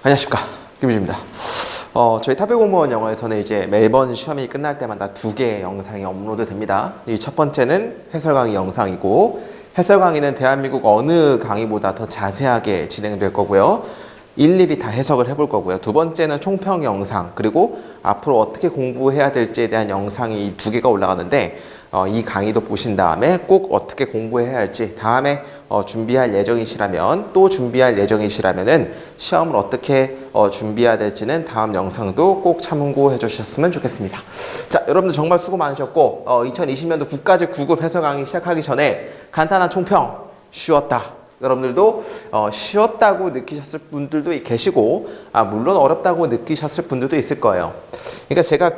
안녕하십니까, 김유주입니다. 저희 타베공무원 영어에서는 이제 매번 시험이 끝날 때마다 2개의 영상이 업로드 됩니다. 이 첫 번째는 해설 강의 영상이고, 해설 강의는 대한민국 어느 강의보다 더 자세하게 진행될 거고요. 일일이 다 해석을 해볼 거고요. 두 번째는 총평 영상, 그리고 앞으로 어떻게 공부해야 될지에 대한 영상이 2개가 올라가는데, 이 강의도 보신 다음에 꼭 어떻게 공부해야 할지 다음에 준비할 예정이시라면, 또 준비할 예정이시라면은 시험을 어떻게 준비해야 될지는 다음 영상도 꼭 참고해 주셨으면 좋겠습니다. 자, 여러분들 정말 수고 많으셨고, 2020년도 국가직 9급 해설 강의 시작하기 전에 간단한 총평, 쉬웠다. 여러분들도 쉬웠다고 느끼셨을 분들도 계시고, 물론 어렵다고 느끼셨을 분들도 있을 거예요. 그러니까 제가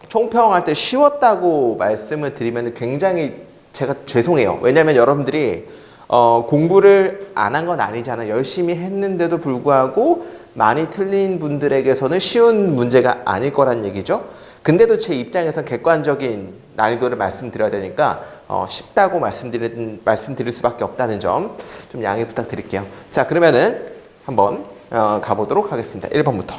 총평할 때 쉬웠다고 말씀을 드리면 굉장히 제가 죄송해요. 왜냐하면 여러분들이 공부를 안 한 건 아니잖아요. 열심히 했는데도 불구하고 많이 틀린 분들에게서는 쉬운 문제가 아닐 거란 얘기죠. 근데도 제 입장에선 객관적인 난이도를 말씀드려야 되니까 쉽다고 말씀드릴 수밖에 없다는 점 좀 양해 부탁드릴게요. 자, 그러면은 한번 가보도록 하겠습니다. 1번부터.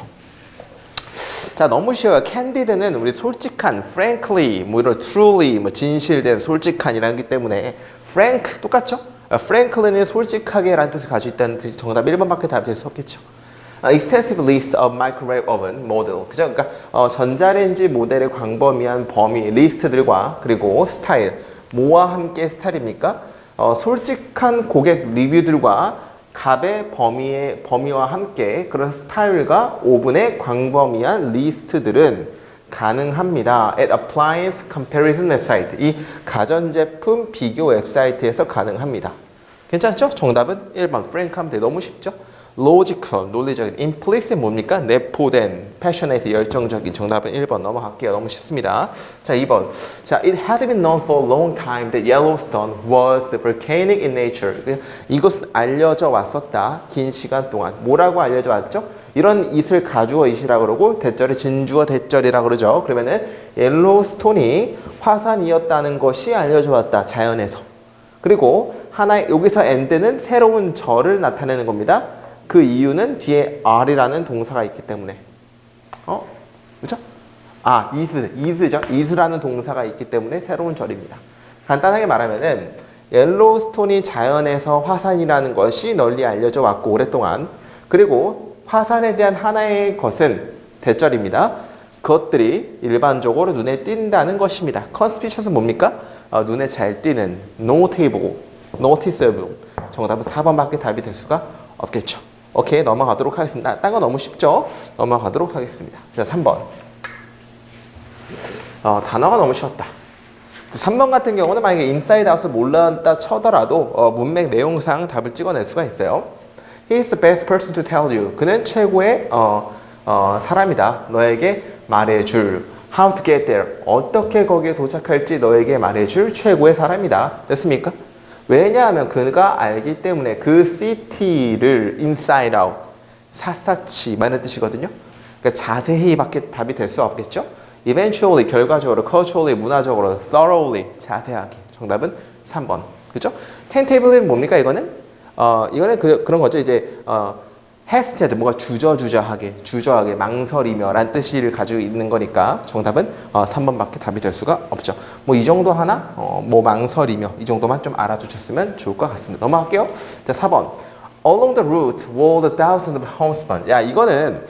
자, 너무 쉬워요. candid는 우리 솔직한, frankly, 이런 truly, 진실된, 솔직한이라기 때문에 frank 똑같죠? frankly는 솔직하게라는 뜻을 가지고 있다는 뜻이 정답 1번밖에 답이 될 수 없겠죠. excessive list of microwave oven model. 그죠? 그러니까 전자레인지 모델의 광범위한 범위, 리스트들과 그리고 스타일, 뭐와 함께 스타일입니까? 솔직한 고객 리뷰들과 값의 범위와 함께 그런 스타일과 오븐의 광범위한 리스트들은 가능합니다. At appliance comparison website. 이 가전제품 비교 웹사이트에서 가능합니다. 괜찮죠? 정답은 1번. frank 하면 돼. 너무 쉽죠? logical, 논리적인. implicit 뭡니까? 내포된, passionate, 열정적인. 정답은 1번. 넘어갈게요. 너무 쉽습니다. 자, 2번. 자, it had been known for a long time that Yellowstone was volcanic in nature. 이것은 알려져 왔었다. 긴 시간 동안. 뭐라고 알려져 왔죠? 이런 it을 가주어 it이라고 그러고 대절을 진주어 대절이라고 그러죠. 그러면은 옐로우스톤이 화산이었다는 것이 알려져 왔다. 자연에서. 그리고 여기서 and는 새로운 절을 나타내는 겁니다. 그 이유는 뒤에 are이라는 동사가 있기 때문에. 그렇죠? is죠. is라는 동사가 있기 때문에 새로운 절입니다. 간단하게 말하면은 옐로우스톤이 자연에서 화산이라는 것이 널리 알려져 왔고 오랫동안, 그리고 화산에 대한 하나의 것은 대절입니다. 그것들이 일반적으로 눈에 띈다는 것입니다. conspicuous는 뭡니까? 눈에 잘 띄는, notable, noticeable. 정답은 4번밖에 답이 될 수가 없겠죠. 오케이, 넘어가도록 하겠습니다. 딴 거 너무 쉽죠? 넘어가도록 하겠습니다. 자, 3번. 단어가 너무 쉬웠다. 3번 같은 경우는 만약에 인사이드 아웃을 몰랐다 쳐더라도 문맥 내용상 답을 찍어낼 수가 있어요. He is the best person to tell you. 그는 최고의 사람이다. 너에게 말해줄. How to get there. 어떻게 거기에 도착할지 너에게 말해줄 최고의 사람이다. 됐습니까? 왜냐하면 그가 알기 때문에 그 city를 inside out, 샅샅이 이런 뜻이거든요. 그러니까 자세히밖에 답이 될 수 없겠죠. Eventually, 결과적으로, culturally, 문화적으로, thoroughly, 자세하게. 정답은 3번. 그죠? tentatively 뭡니까 이거는? 이거는 그런 거죠. 이제 hesitate, 뭔가 주저하게, 망설이며 라는 뜻을 가지고 있는 거니까 정답은 3번밖에 답이 될 수가 없죠. 뭐 이 정도 하나? 망설이며 이 정도만 좀 알아두셨으면 좋을 것 같습니다. 넘어갈게요. 자, 4번. Along the route were the thousands of homespun. 야, 이거는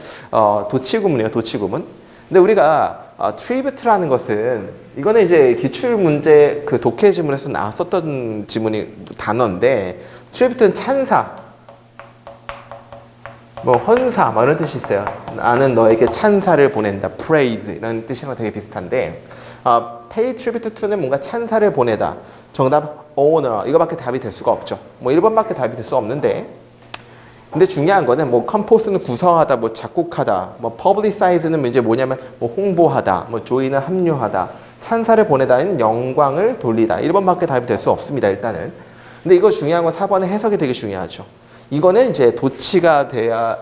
도치구문이에요. 도치구문. 근데 우리가 tribute라는 것은, 이거는 이제 기출문제 독해 지문에서 나왔었던 단어인데, tribute는 찬사, 헌사, 이런 뜻이 있어요. 나는 너에게 찬사를 보낸다. praise, 이런 뜻이랑 되게 비슷한데, pay tribute to는 뭔가 찬사를 보내다. 정답, honor. 이거밖에 답이 될 수가 없죠. 1번밖에 답이 될 수 없는데, 근데 중요한 거는 compose는 구성하다, 작곡하다, publicize는 이제 뭐냐면 홍보하다, join은 합류하다, 찬사를 보내다는 영광을 돌리다. 1번밖에 답이 될 수 없습니다, 일단은. 근데 이거 중요한 건 4번의 해석이 되게 중요하죠. 이거는 이제 도치가 돼야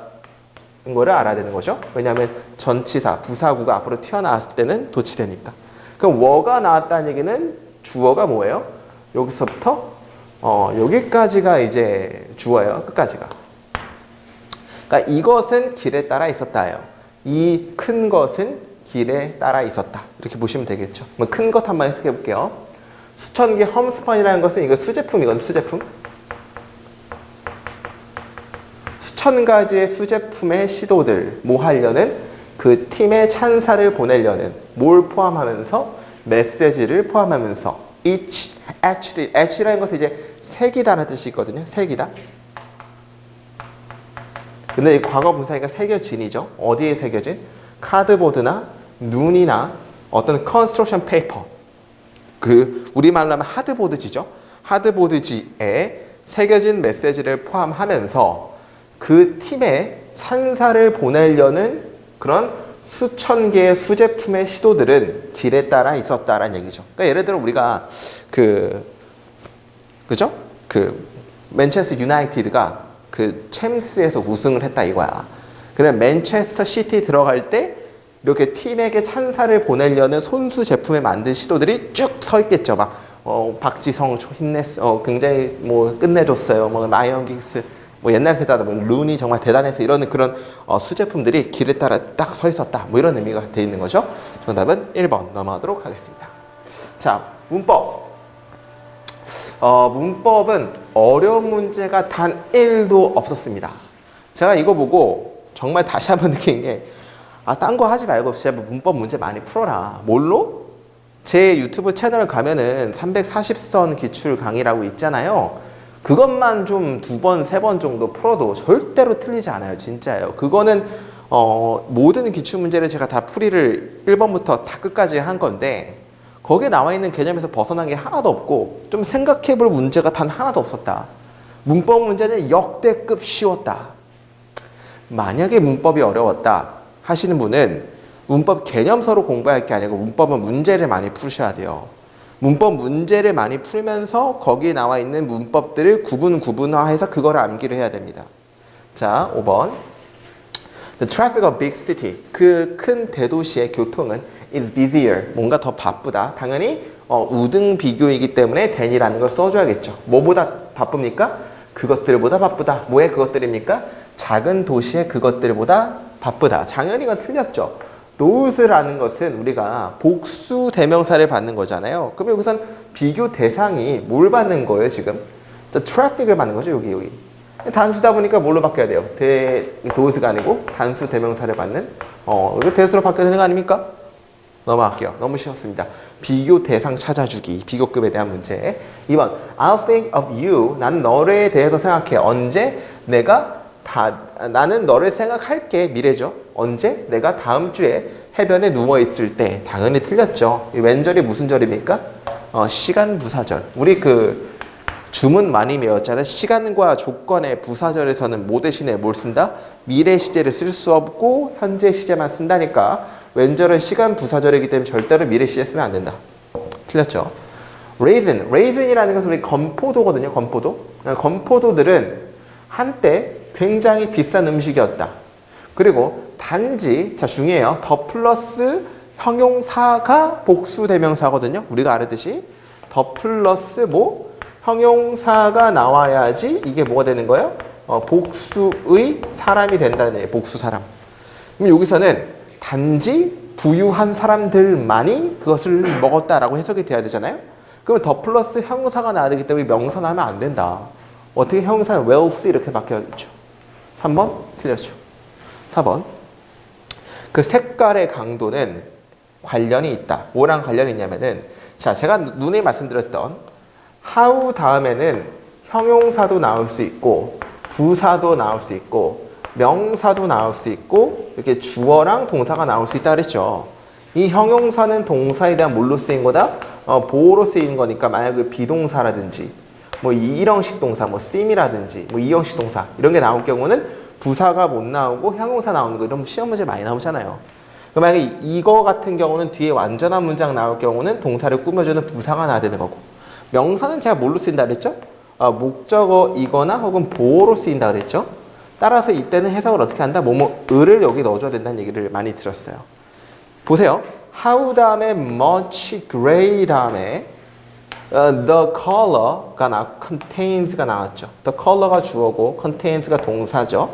거를 알아야 되는 거죠. 왜냐하면 전치사, 부사구가 앞으로 튀어나왔을 때는 도치되니까. 그럼 워가 나왔다는 얘기는 주어가 뭐예요? 여기서부터 여기까지가 이제 주어예요. 끝까지가. 그러니까 이것은 길에 따라 있었다예요. 이 큰 것은 길에 따라 있었다. 이렇게 보시면 되겠죠. 큰 것 한번 해석해 볼게요. 수천 개 홈스펀이라는 것은 이거 수제품이거든요. 수제품. 수천 가지의 수제품의 시도들 뭐 하려는 그 팀의 찬사를 보내려는 뭘 포함하면서 메시지를 포함하면서 each, etch라는 것은 이제 새기다라는 뜻이 있거든요. 새기다. 근데 이 과거 분사니까 새겨진이죠. 어디에 새겨진? 카드보드나 눈이나 어떤 컨스트럭션 페이퍼. 그 우리말로 하면 하드보드지죠. 하드보드지에 새겨진 메시지를 포함하면서 그 팀에 찬사를 보내려는 그런 수천 개의 수제품의 시도들은 길에 따라 있었다라는 얘기죠. 그러니까 예를 들어 우리가 그죠? 맨체스터 유나이티드가 챔스에서 우승을 했다 이거야. 그래 맨체스터 시티 들어갈 때 이렇게 팀에게 찬사를 보내려는 손수 제품에 만든 시도들이 쭉 서 있겠죠. 막 박지성 힘냈어. 굉장히 뭐 끝내줬어요. 뭐 라이언 긱스 뭐 옛날 세대다 뭐 루니 정말 대단해서 이러는 그런 수제품들이 길에 따라 딱 서 있었다. 뭐 이런 의미가 돼 있는 거죠. 정답은 1번 넘어가도록 하겠습니다. 자, 문법. 문법은 어려운 문제가 단 1도 없었습니다. 제가 이거 보고 정말 다시 한번 느낀 게 딴 거 하지 말고 진짜 문법 문제 많이 풀어라. 뭘로? 제 유튜브 채널 가면은 340선 기출 강의라고 있잖아요. 그것만 좀 2번, 3번 정도 풀어도 절대로 틀리지 않아요. 진짜예요. 그거는 모든 기출 문제를 제가 다 풀이를 1번부터 다 끝까지 한 건데 거기에 나와 있는 개념에서 벗어난 게 하나도 없고 좀 생각해 볼 문제가 단 하나도 없었다. 문법 문제는 역대급 쉬웠다. 만약에 문법이 어려웠다 하시는 분은 문법 개념서로 공부할 게 아니고 문법은 문제를 많이 푸셔야 돼요. 문법 문제를 많이 풀면서 거기에 나와 있는 문법들을 구분화해서 그거를 암기를 해야 됩니다. 자, 5번. The traffic of big city. 그 큰 대도시의 교통은 is busier. 뭔가 더 바쁘다. 당연히 우등 비교이기 때문에 than이라는 걸 써줘야겠죠. 뭐보다 바쁩니까? 그것들보다 바쁘다. 뭐의 그것들입니까? 작은 도시의 그것들보다 바쁘다. 당연히 이건 틀렸죠. those라는 것은 우리가 복수 대명사를 받는 거잖아요. 그럼 여기선 비교 대상이 뭘 받는 거예요, 지금? traffic을 받는 거죠, 여기. 단수다 보니까 뭘로 바뀌어야 돼요? those가 아니고 단수 대명사를 받는 이거 대수로 바뀌어야 되는 거 아닙니까? 넘어갈게요. 너무 쉬웠습니다. 비교 대상 찾아주기, 비교급에 대한 문제. 2번, I'll think of you. 나는 너에 대해서 생각해. 언제? 나는 너를 생각할게. 미래죠. 언제? 내가 다음 주에 해변에 누워있을 때. 당연히 틀렸죠. 이 왼절이 무슨 절입니까? 시간 부사절. 우리 주문 많이 외웠잖아요. 시간과 조건의 부사절에서는 뭐 대신에 뭘 쓴다? 미래 시제를 쓸 수 없고 현재 시제만 쓴다니까 왼절은 시간 부사절이기 때문에 절대로 미래 시제 쓰면 안 된다. 틀렸죠. raisin이라는 것은 우리 건포도거든요. 건포도들은 한때 굉장히 비싼 음식이었다. 그리고 단지 중요해요. 더 플러스 형용사가 복수 대명사거든요. 우리가 알았듯이 더 플러스 형용사가 나와야지 이게 뭐가 되는 거예요? 복수의 사람이 된다는 얘기예요. 복수 사람. 그럼 여기서는 단지 부유한 사람들만이 그것을 먹었다라고 해석이 돼야 되잖아요. 그러면 더 플러스 형용사가 나와야 되기 때문에 명사는 하면 안 된다. 어떻게 형용사는 wealth 이렇게 바뀌었죠. 3번 틀렸죠. 4번. 그 색깔의 강도는 관련이 있다. 뭐랑 관련이 있냐면은 제가 눈에 말씀드렸던 how 다음에는 형용사도 나올 수 있고 부사도 나올 수 있고 명사도 나올 수 있고 이렇게 주어랑 동사가 나올 수 있다 그랬죠. 이 형용사는 동사에 대한 뭘로 쓰인 거다? 보어로 쓰인 거니까 만약 비동사라든지 일형식 동사, seem이라든지 이형식 동사 이런 게 나올 경우는 부사가 못 나오고 형용사 나오는 거 이런 시험 문제 많이 나오잖아요. 만약에 이거 같은 경우는 뒤에 완전한 문장 나올 경우는 동사를 꾸며주는 부사가 나야 되는 거고 명사는 제가 뭘로 쓰인다 그랬죠? 목적어이거나 혹은 보어로 쓰인다 그랬죠? 따라서 이때는 해석을 어떻게 한다? 을을 여기 넣어줘야 된다는 얘기를 많이 들었어요. 보세요. how 다음에 much gray 다음에 the color가 contains가 나왔죠. the color가 주어고 contains가 동사죠.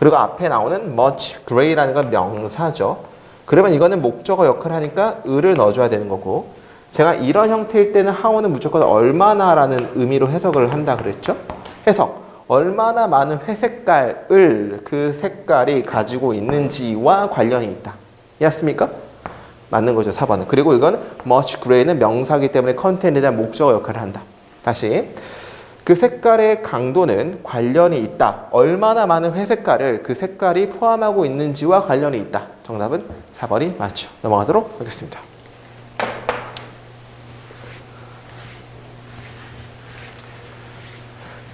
그리고 앞에 나오는 much great라는 건 명사죠. 그러면 이거는 목적어 역할을 하니까 을을 넣어줘야 되는 거고, 제가 이런 형태일 때는 how는 무조건 얼마나라는 의미로 해석을 한다 그랬죠? 해석. 얼마나 많은 회색깔을 그 색깔이 가지고 있는지와 관련이 있다. 이해했습니까? 맞는 거죠, 4번은. 그리고 이건 much gray는 명사이기 때문에 컨텐츠에 대한 목적어 역할을 한다. 다시. 그 색깔의 강도는 관련이 있다. 얼마나 많은 회색깔을 그 색깔이 포함하고 있는지와 관련이 있다. 정답은 4번이 맞죠. 넘어가도록 하겠습니다.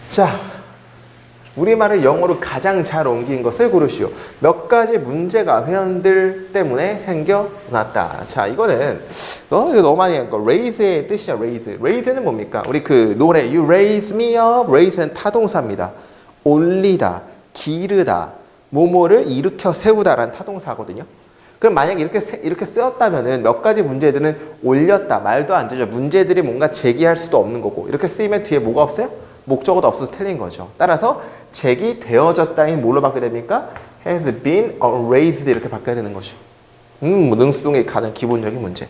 자, 우리말을 영어로 가장 잘 옮긴 것을 고르시오. 몇 가지 문제가 회원들 때문에 생겨났다. 자, 이거 너무 많이 한 거. raise의 뜻이야, raise. raise는 뭡니까? 우리 그 노래 You raise me up. raise는 타동사입니다. 올리다, 기르다, 뭐뭐를 일으켜 세우다라는 타동사거든요. 그럼 만약에 이렇게 쓰였다면은 몇 가지 문제들은 올렸다, 말도 안 되죠. 문제들이 뭔가 제기할 수도 없는 거고. 이렇게 쓰이면 뒤에 뭐가 없어요? 목적어도 없어서 틀린 거죠. 따라서 제기되어졌다인 뭘로 바뀌게 됩니까? has been raised 이렇게 바뀌어야 되는 거죠. 능수동에 가는 기본적인 문제.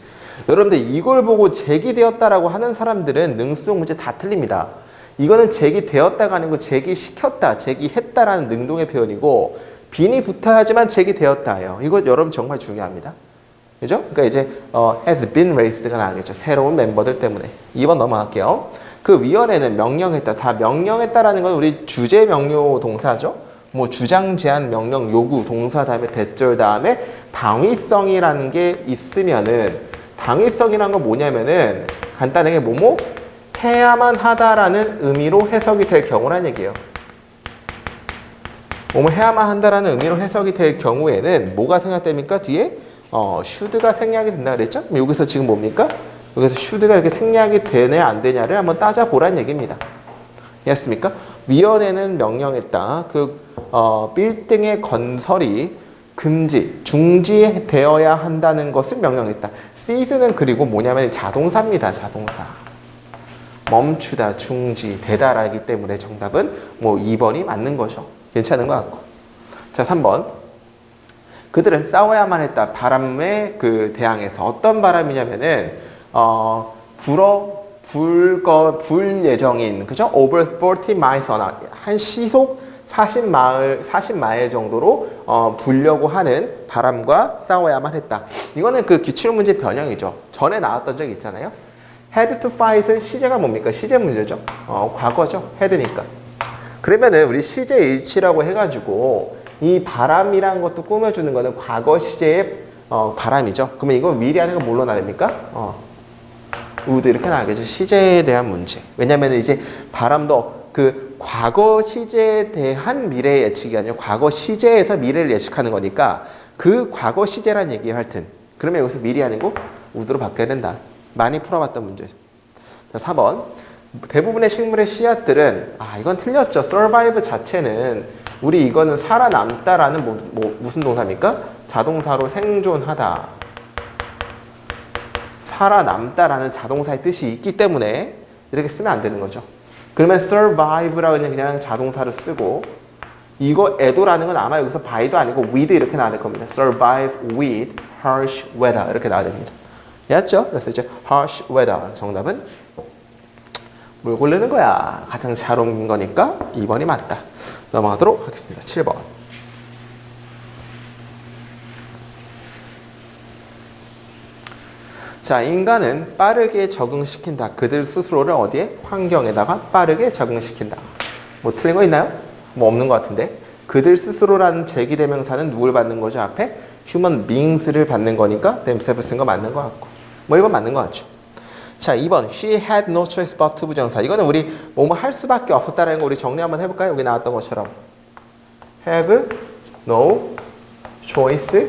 여러분들 이걸 보고 제기되었다라고 하는 사람들은 능수동 문제 다 틀립니다. 이거는 제기되었다가 아니고 제기시켰다, 제기했다라는 능동의 표현이고 bean이 붙어야지만 제기되었다예요. 이거 여러분 정말 중요합니다. 그죠? 그러니까 이제 has been raised가 나오겠죠. 새로운 멤버들 때문에. 2번 넘어갈게요. 그 위원회는 명령했다. 다 명령했다라는 건 우리 주제 명료 동사죠. 뭐 주장, 제안, 명령, 요구, 동사 다음에 대절 다음에 당위성이라는 게 있으면은 당위성이라는 건 뭐냐면은 간단하게 뭐뭐 해야만 하다라는 의미로 해석이 될 경우란 얘기예요. 뭐뭐 해야만 한다라는 의미로 해석이 될 경우에는 뭐가 생략됩니까? 뒤에 should가 생략이 된다 그랬죠? 그럼 여기서 지금 뭡니까? 여기서 should가 이렇게 생략이 되냐 안 되냐를 한번 따져보란 얘기입니다. 이해했습니까? 위원회는 명령했다. 빌딩의 건설이 중지되어야 한다는 것을 명령했다. cease는 그리고 뭐냐면 자동사입니다. 자동사. 멈추다, 중지, 되다라기 때문에 정답은 뭐 2번이 맞는 거죠. 괜찮은 것 같고. 자, 3번. 그들은 싸워야만 했다. 바람에 대항해서. 어떤 바람이냐면은 불 예정인, 그죠? over 40 miles an hour. 한 시속 40마일 정도로 불려고 하는 바람과 싸워야만 했다. 이거는 그 기출문제 변형이죠. 전에 나왔던 적이 있잖아요. had to fight은 시제가 뭡니까? 시제 문제죠. 과거죠. had니까. 그러면은 우리 시제 일치라고 해가지고 이 바람이라는 것도 꾸며주는 거는 과거 시제의 바람이죠. 그러면 이거 미리 하는 건 뭘로 나갑니까? would 이렇게 나가겠죠. 시제에 대한 문제. 왜냐면 이제 바람도 그 과거 시제에 대한 미래 예측이 아니라 과거 시제에서 미래를 예측하는 거니까 그 과거 시제란 얘기예요, 하여튼. 그러면 여기서 미리 하는 거 would로 바뀌어야 된다. 많이 풀어봤던 문제죠. 4번. 대부분의 식물의 씨앗들은 이건 틀렸죠. survive 자체는 우리 이거는 살아남다라는 무슨 동사입니까? 자동사로 생존하다. 살아남다라는 자동사의 뜻이 있기 때문에 이렇게 쓰면 안 되는 거죠. 그러면 survive라고 그냥 자동사를 쓰고 이거 에도라는 건 아마 여기서 by도 아니고 with 이렇게 나올 겁니다. survive with harsh weather 이렇게 나와야 됩니다. 이해했죠? 그래서 이제 harsh weather 정답은 뭘 고르는 거야? 가장 잘 옮긴 거니까 2번이 맞다. 넘어가도록 하겠습니다. 7번. 자, 인간은 빠르게 적응시킨다. 그들 스스로를 어디에? 환경에다가 빠르게 적응시킨다. 뭐 틀린 거 있나요? 뭐 없는 것 같은데. 그들 스스로라는 제기대명사는 누굴 받는 거죠? 앞에 human beings를 받는 거니까 themselves 쓴 거 맞는 것 같고. 뭐 1번 맞는 것 같죠. 자, 2번. She had no choice but to 부정사. 이거는 우리 뭐뭐 할 수밖에 없었다라는 거 우리 정리 한번 해볼까요? 여기 나왔던 것처럼. have no choice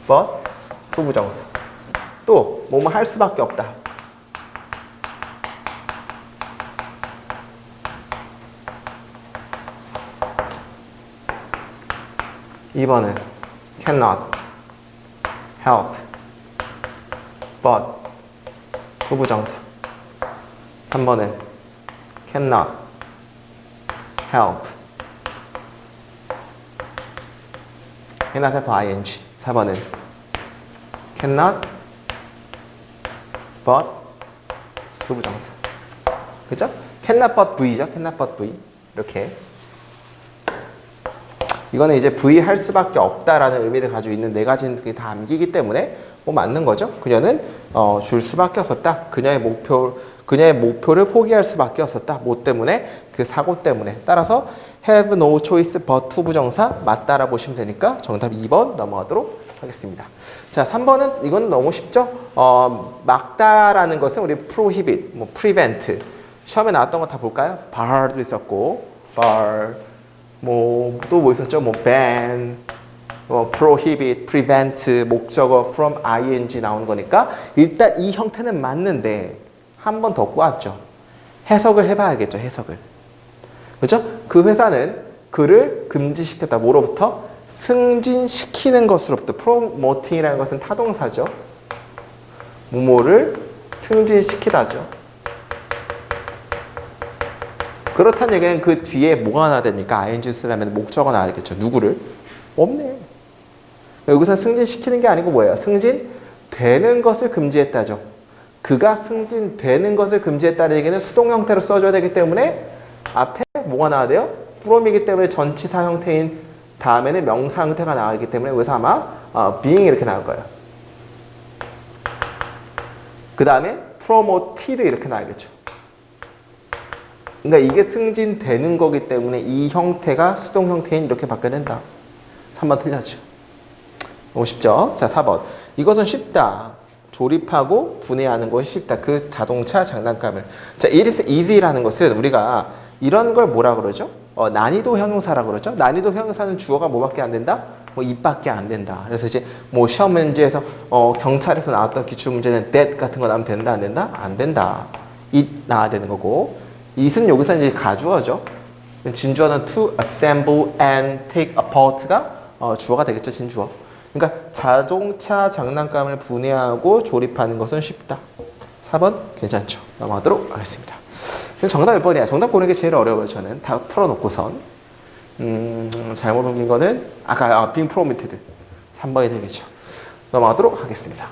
but to 부정사. 또 뭐뭐 할 수밖에 없다. (2번은) cannot help but 부부정사. 3번은 cannot help cannot have ing. 4번은 cannot but 부부정사. 그죠? cannot but v죠. cannot but v. 이렇게. 이거는 이제 v 할 수밖에 없다라는 의미를 가지고 있는 네 가지는 그게 다 암기기 때문에 뭐 맞는 거죠. 그녀는 줄 수밖에 없었다. 그녀의 목표를 포기할 수밖에 없었다. 뭐 때문에? 그 사고 때문에. 따라서 have no choice but to 부정사 맞다라 보시면 되니까 정답 2번 넘어가도록 하겠습니다. 자, 3번은 이건 너무 쉽죠? 막다라는 것은 우리 prohibit, 뭐 prevent. 시험에 나왔던 거 다 볼까요? bar도 있었고, bar. 또 뭐 있었죠? ban, prohibit, prevent, 목적어 from ing 나오는 거니까 일단 이 형태는 맞는데 한 번 더 꼬았죠. 해석을 해봐야겠죠. 해석을. 그죠? 그 회사는 그를 금지시켰다. 뭐로부터? 승진시키는 것으로부터. promoting이라는 것은 타동사죠. 뭐를 승진시키다죠. 그렇다는 얘기는 그 뒤에 뭐가 나와야 되니까 ing 쓰려면 목적어가 나와야겠죠. 누구를? 없네. 여기서 승진시키는 게 아니고 뭐예요? 승진되는 것을 금지했다죠. 그가 승진되는 것을 금지했다는 얘기는 수동 형태로 써줘야 되기 때문에 앞에 뭐가 나와야 돼요? from이기 때문에 전치사 형태인 다음에는 명사 형태가 나오기 때문에 여기서 아마 being 이렇게 나올 거예요. 그 다음에 promoted 이렇게 나오겠죠. 그러니까 이게 승진되는 거기 때문에 이 형태가 수동 형태인 이렇게 바뀌어야 된다. 3번 틀렸죠. 너무 쉽죠? 자, 4번. 이것은 쉽다. 조립하고 분해하는 것이 쉽다. 그 자동차 장난감을. 자, it is easy라는 것은 우리가 이런 걸 뭐라 그러죠? 난이도 형용사라고 그러죠? 난이도 형용사는 주어가 뭐밖에 안 된다? 입밖에 안 된다. 그래서 이제 시험 문제에서 경찰에서 나왔던 기출문제는 that 같은 거 나오면 된다, 안 된다? 안 된다. it 나와야 되는 거고. it은 여기서 이제 가주어죠. 진주어는 to assemble and take apart가 주어가 되겠죠. 진주어. 그러니까 자동차 장난감을 분해하고 조립하는 것은 쉽다. 4번 괜찮죠. 넘어가도록 하겠습니다. 정답 몇 번이야? 정답 고르는 게 제일 어려워요. 저는 다 풀어놓고선 잘못 옮긴 거는 아까 being promoted 3번이 되겠죠. 넘어가도록 하겠습니다.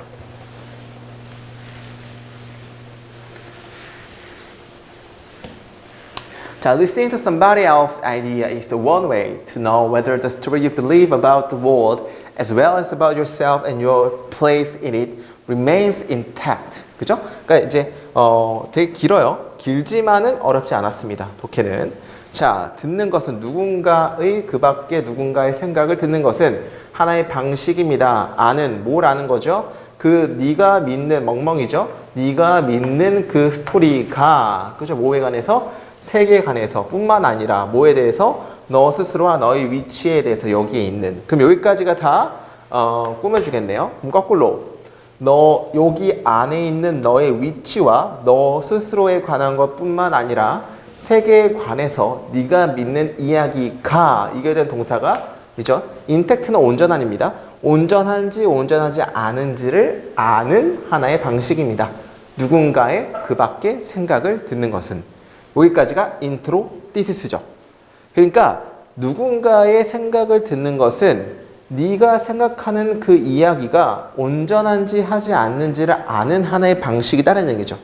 자, listening to somebody else's idea is the one way to know whether the story you believe about the world as well as about yourself and your place in it remains intact. 그죠? 그러니까 이제 되게 길어요. 길지만은 어렵지 않았습니다. 독해는. 자, 듣는 것은 누군가의 그 밖에 누군가의 생각을 듣는 것은 하나의 방식입니다. 아는 뭘 아는 거죠? 그 네가 믿는 멍멍이죠. 네가 믿는 그 스토리가 그죠? 뭐에 관해서 세계에 관해서 뿐만 아니라 뭐에 대해서 너 스스로와 너의 위치에 대해서 여기에 있는. 그럼 여기까지가 다 꾸며주겠네요. 그럼 거꾸로 너 여기 안에 있는 너의 위치와 너 스스로에 관한 것뿐만 아니라 세계에 관해서 네가 믿는 이야기가 이게 된 동사가 그죠? 인택트는 온전한입니다. 온전한지 온전하지 않은지를 아는 하나의 방식입니다. 누군가의 그 밖의 생각을 듣는 것은. 여기까지가 인트로 디시스죠. 그러니까 누군가의 생각을 듣는 것은 네가 생각하는 그 이야기가 온전한지 하지 않는지를 아는 하나의 방식이다라는 얘기죠.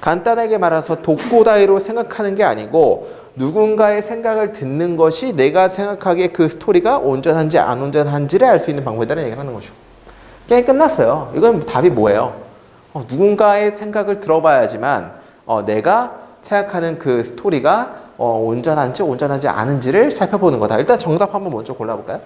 간단하게 말해서 독고다이로 생각하는 게 아니고 누군가의 생각을 듣는 것이 내가 생각하기에 그 스토리가 온전한지 안 온전한지를 알 수 있는 방법이다라는 얘기를 하는 거죠. 게임 끝났어요. 이건 답이 뭐예요? 누군가의 생각을 들어봐야지만 내가 생각하는 그 스토리가 온전한지 온전하지 않은지를 살펴보는 거다. 일단 정답 한번 먼저 골라볼까요?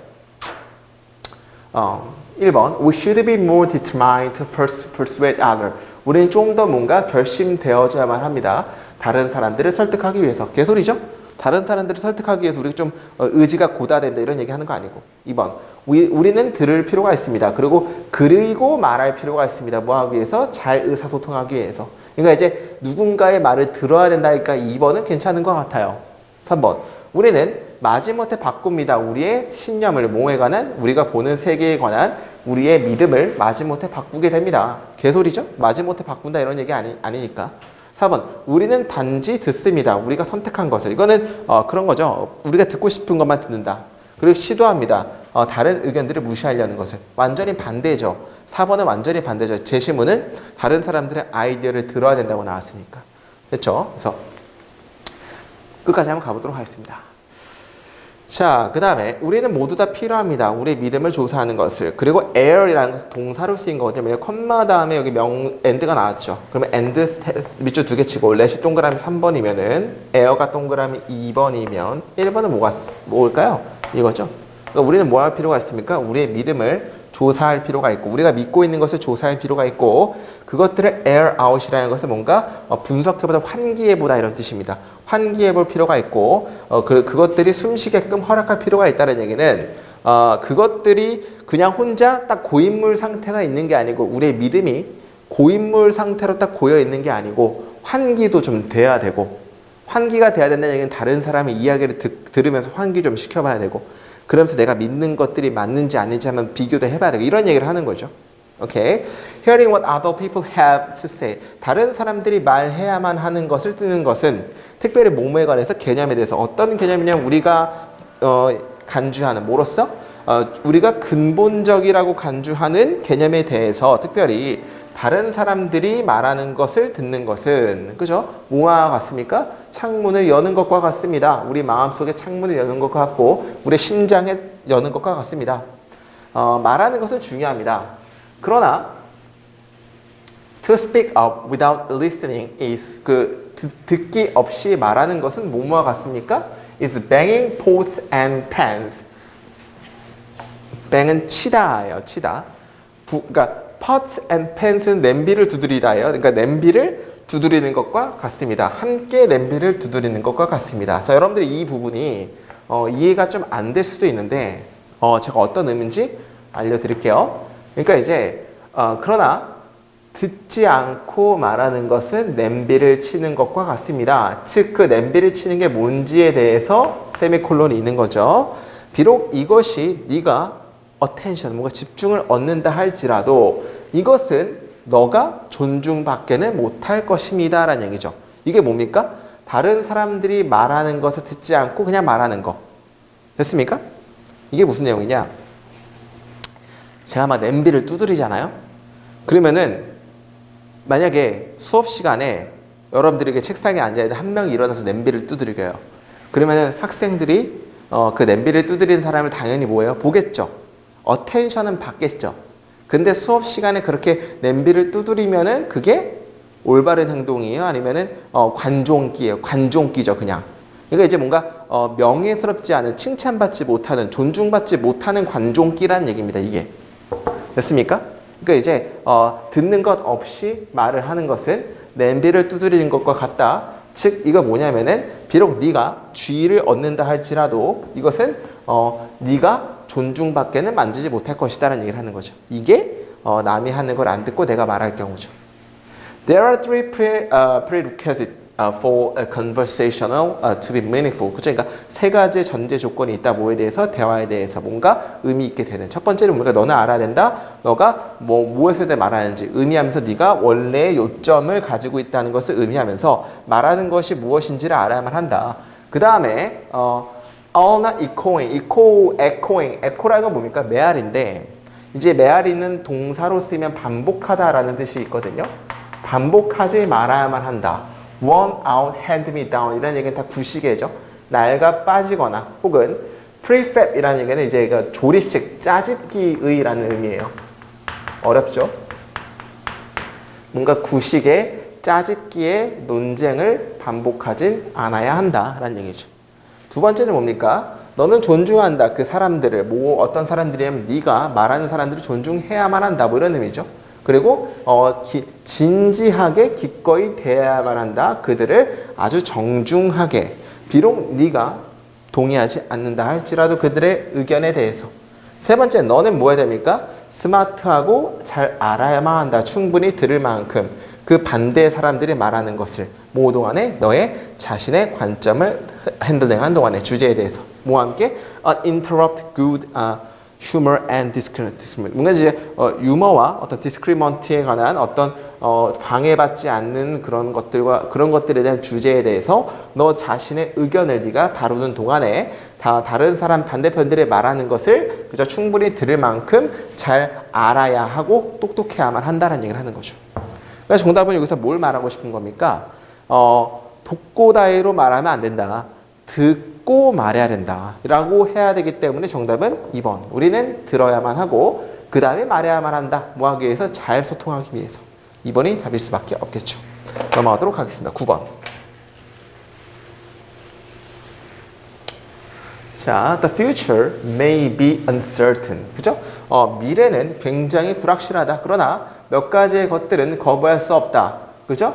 1번 We should be more determined to persuade others. 우리는 좀 더 뭔가 결심되어져야만 합니다. 다른 사람들을 설득하기 위해서. 개소리죠? 다른 사람들을 설득하기 위해서 우리가 좀 의지가 고다된다 이런 얘기 하는 거 아니고. 2번 우리는 들을 필요가 있습니다. 그리고 말할 필요가 있습니다. 뭐 하기 위해서? 잘 의사소통하기 위해서. 그러니까 이제 누군가의 말을 들어야 된다니까 2번은 괜찮은 것 같아요. 3번 우리는 마지못해 바꿉니다. 우리의 신념을 뭐에 관한 우리가 보는 세계에 관한 우리의 믿음을 마지못해 바꾸게 됩니다. 개소리죠? 마지못해 바꾼다 이런 얘기 아니니까. 4번 우리는 단지 듣습니다. 우리가 선택한 것을. 이거는 그런 거죠. 우리가 듣고 싶은 것만 듣는다. 그리고 시도합니다. 다른 의견들을 무시하려는 것을. 완전히 반대죠. 4번은 완전히 반대죠. 제시문은 다른 사람들의 아이디어를 들어야 된다고 나왔으니까. 됐죠? 그래서 끝까지 한번 가보도록 하겠습니다. 자, 그 다음에 우리는 모두 다 필요합니다. 우리의 믿음을 조사하는 것을. 그리고 air이라는 것은 동사로 쓰인 거거든요. 왜냐면 컴마 다음에 여기 and가 나왔죠. 그러면 and 밑줄 2개 치고 let이 동그라미 3번이면은 air가 동그라미 2번이면 1번은 뭐일까요? 이거죠. 그러니까 우리는 뭐 할 필요가 있습니까? 우리의 믿음을 조사할 필요가 있고 우리가 믿고 있는 것을 조사할 필요가 있고 그것들을 air out이라는 것은 뭔가 분석해보다 환기해보다 이런 뜻입니다. 환기해볼 필요가 있고 그것들이 숨쉬게끔 허락할 필요가 있다는 얘기는 그것들이 그냥 혼자 딱 고인물 상태가 있는 게 아니고 우리의 믿음이 고인물 상태로 딱 고여 있는 게 아니고 환기도 좀 돼야 되고 환기가 돼야 된다는 얘기는 다른 사람의 이야기를 들으면서 환기 좀 시켜봐야 되고 그러면서 내가 믿는 것들이 맞는지 아닌지 한번 비교도 해봐야 되고 이런 얘기를 하는 거죠. 오케이. Hearing what other people have to say. 다른 사람들이 말해야만 하는 것을 듣는 것은 특별히 몸에 관해서 개념에 대해서 어떤 개념이냐면 우리가 간주하는 뭐로써? 우리가 근본적이라고 간주하는 개념에 대해서 특별히 다른 사람들이 말하는 것을 듣는 것은 그죠? 뭐와 같습니까? 창문을 여는 것과 같습니다. 우리 마음속에 창문을 여는 것과 같고 우리 심장에 여는 것과 같습니다. 말하는 것은 중요합니다. 그러나 to speak up without listening is 듣기 없이 말하는 것은 뭐와 같습니까? is banging pots and pans. bang은 치다예요. 치다. 그러니까 pots and pans은 냄비를 두드리다예요. 그러니까 냄비를 두드리는 것과 같습니다. 함께 냄비를 두드리는 것과 같습니다. 자, 여러분들이 이 부분이 이해가 좀 안 될 수도 있는데 제가 어떤 의미인지 알려드릴게요. 그러니까 이제 그러나 듣지 않고 말하는 것은 냄비를 치는 것과 같습니다. 즉 그 냄비를 치는 게 뭔지에 대해서 세미콜론이 있는 거죠. 비록 이것이 네가 attention, 뭔가 집중을 얻는다 할지라도 이것은 너가 존중받게는 못할 것입니다 라는 얘기죠. 이게 뭡니까? 다른 사람들이 말하는 것을 듣지 않고 그냥 말하는 거. 됐습니까? 이게 무슨 내용이냐? 제가 막 냄비를 두드리잖아요. 그러면은 만약에 수업 시간에 여러분들에게 책상에 앉아있는데 한 명이 일어나서 냄비를 두드려요. 그러면은 학생들이 그 냄비를 두드리는 사람을 당연히 뭐예요? 보겠죠. 어텐션은 받겠죠. 근데 수업 시간에 그렇게 냄비를 두드리면은 그게 올바른 행동이에요? 아니면은 관종기예요? 관종기죠, 그냥. 그러니까 이제 뭔가 명예스럽지 않은, 칭찬받지 못하는, 존중받지 못하는 관종기라는 얘기입니다, 이게. 됐습니까? 그러니까 이제 듣는 것 없이 말을 하는 것은 냄비를 두드리는 것과 같다. 즉 이거 뭐냐면은 비록 네가 주의를 얻는다 할지라도 이것은 네가 존중받게는 만지지 못할 것이다라는 얘기를 하는 거죠. 이게 남이 하는 걸 안 듣고 내가 말할 경우죠. There are three prerequisites for a conversational to be meaningful. 그죠? 그러니까 세 가지 전제 조건이 있다. 뭐에 대해서? 대화에 대해서 뭔가 의미 있게 되는. 첫 번째는 우리가 너는 알아야 된다. 너가 무엇에 대해 말하는지 의미하면서 네가 원래의 요점을 가지고 있다는 것을 의미하면서 말하는 것이 무엇인지를 알아야만 한다. 그 다음에 all not echoing, echo라는 건 뭡니까? 메아리인데 이제 메아리는 동사로 쓰면 반복하다라는 뜻이 있거든요. 반복하지 말아야만 한다. worn out, hand me down 이라는 얘기는 다 구시계죠. 낡아 빠지거나 혹은 prefab 이라는 얘기는 이제 조립식, 짜집기의라는 의미예요. 어렵죠? 뭔가 구식의 짜집기의 논쟁을 반복하진 않아야 한다라는 얘기죠. 두 번째는 뭡니까? 너는 존중한다. 그 사람들을 어떤 사람들이냐면 네가 말하는 사람들을 존중해야만 한다. 뭐 이런 의미죠. 그리고 진지하게 기꺼이 대해야만 한다. 그들을 아주 정중하게 비록 네가 동의하지 않는다 할지라도 그들의 의견에 대해서. 세 번째, 너는 뭐 해야 됩니까? 스마트하고 잘 알아야만 한다. 충분히 들을 만큼 그 반대의 사람들이 말하는 것을 모두 간에 너의 자신의 관점을 핸들링한 동안의 주제에 대해서 뭐와 함께 uninterrupt good humor and discriminant. 뭔가 이제 유머와 어떤 discriminant에 관한 어떤 방해받지 않는 그런 것들에 대한 주제에 대해서 너 자신의 의견을 네가 다루는 동안에 다른 사람 반대편들이 말하는 것을 그죠? 충분히 들을 만큼 잘 알아야 하고 똑똑해야만 한다는 얘기를 하는 거죠. 그러니까 정답은 여기서 뭘 말하고 싶은 겁니까? 독고다이로 말하면 안 된다. 듣고 말해야 된다. 라고 해야 되기 때문에 정답은 2번. 우리는 들어야만 하고 그 다음에 말해야만 한다. 뭐 하기 위해서? 잘 소통하기 위해서. 2번이 답일 수밖에 없겠죠. 넘어가도록 하겠습니다. 9번. 자, the future may be uncertain. 그죠? 미래는 굉장히 불확실하다. 그러나 몇 가지의 것들은 거부할 수 없다. 그죠?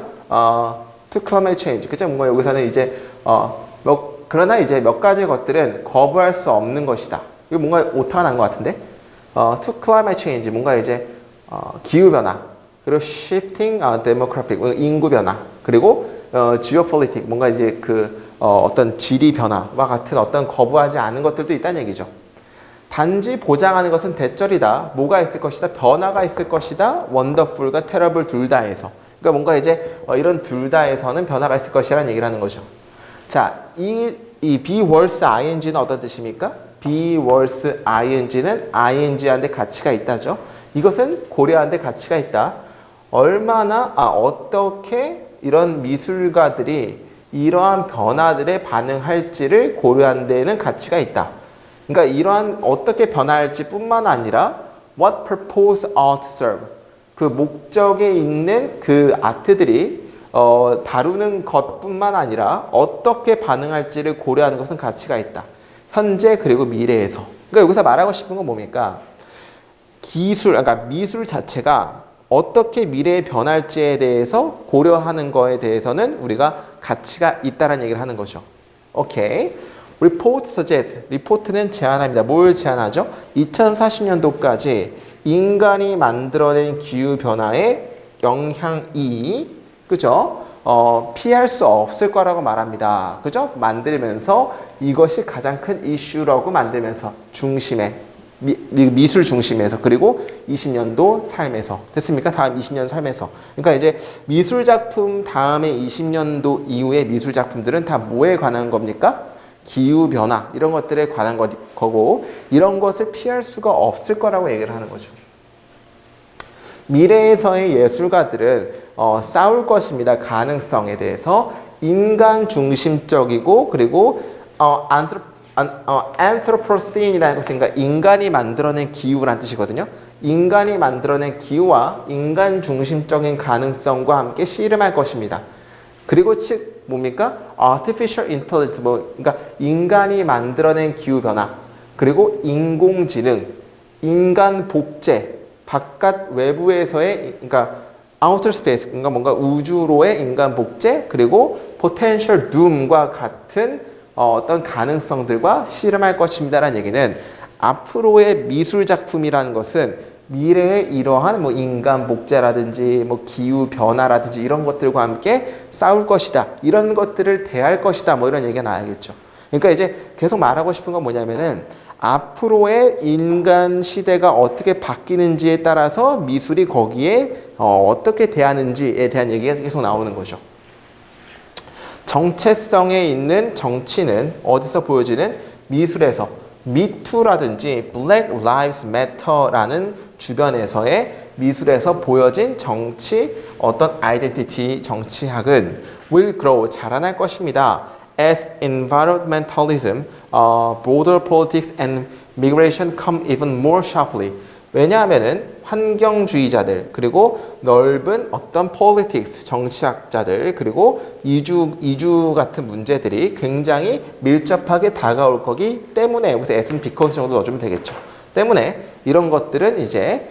to climate change. 그죠? 뭔가 여기서는 이제, 그러나 이제 몇 가지의 것들은 거부할 수 없는 것이다. 이거 뭔가 오타가 난 것 같은데? to climate change. 뭔가 이제, 기후변화. 그리고 shifting demographic. 인구변화. 그리고, geopolitics. 뭔가 이제 어떤 지리 변화와 같은 어떤 거부하지 않은 것들도 있다는 얘기죠. 단지 보장하는 것은 대절이다. 뭐가 있을 것이다. 변화가 있을 것이다. wonderful과 terrible 둘 다에서. 그러니까 뭔가 이제 이런 둘 다에서는 변화가 있을 것이라는 얘기를 하는 거죠. 자, 이 be worse ing는 어떤 뜻입니까? be worse ing는 ing한테 가치가 있다죠. 이것은 고려하는데 가치가 있다. 어떻게 이런 미술가들이 이러한 변화들에 반응할지를 고려하는 데에는 가치가 있다. 그러니까 이러한 어떻게 변화할지 뿐만 아니라 what purpose art serve. 그 목적에 있는 그 아트들이 다루는 것뿐만 아니라 어떻게 반응할지를 고려하는 것은 가치가 있다. 현재 그리고 미래에서. 그러니까 여기서 말하고 싶은 건 뭡니까? 그러니까 미술 자체가 어떻게 미래에 변할지에 대해서 고려하는 거에 대해서는 우리가 가치가 있다는 얘기를 하는 거죠. 오케이. Report suggests. 리포트는 제안합니다. 뭘 제안하죠? 2040년도까지 인간이 만들어낸 기후변화의 영향이, 그죠? 피할 수 없을 거라고 말합니다. 그죠? 만들면서 이것이 가장 큰 이슈라고 만들면서 중심에. 미술 중심에서 그리고 20년도 삶에서 됐습니까? 다음 20년 삶에서 그러니까 이제 미술 작품 다음에 20년도 이후의 미술 작품들은 다 뭐에 관한 겁니까? 기후 변화 이런 것들에 관한 거고 이런 것을 피할 수가 없을 거라고 얘기를 하는 거죠. 미래에서의 예술가들은 싸울 것입니다. 가능성에 대해서 인간 중심적이고 그리고 anthropocene이라는 것은 그러니까 인간이 만들어낸 기후라는 뜻이거든요. 인간이 만들어낸 기후와 인간 중심적인 가능성과 함께 씨름할 것입니다. 그리고 즉 뭡니까? artificial intelligence, 그러니까 인간이 만들어낸 기후 변화, 그리고 인공지능, 인간 복제, 바깥 외부에서의 그러니까 outer space, 그러니까 뭔가 우주로의 인간 복제, 그리고 potential doom과 같은 어떤 가능성들과 씨름할 것입니다라는 얘기는 앞으로의 미술 작품이라는 것은 미래의 이러한 인간 복제라든지 기후 변화라든지 이런 것들과 함께 싸울 것이다. 이런 것들을 대할 것이다. 이런 얘기가 나와야겠죠. 그러니까 이제 계속 말하고 싶은 건 뭐냐면은 앞으로의 인간 시대가 어떻게 바뀌는지에 따라서 미술이 거기에 어떻게 대하는지에 대한 얘기가 계속 나오는 거죠. 정체성에 있는 정치는 어디서 보여지는? 미술에서. 미투라든지 Black Lives Matter라는 주변에서의 미술에서 보여진 정치, 어떤 아이덴티티 정치학은 will grow, 자라날 것입니다. As environmentalism, border politics and migration come even more sharply. 왜냐하면은 환경주의자들 그리고 넓은 어떤 politics 정치학자들 그리고 이주 같은 문제들이 굉장히 밀접하게 다가올 거기 때문에 여기서 as는 because 정도 넣어주면 되겠죠. 때문에 이런 것들은 이제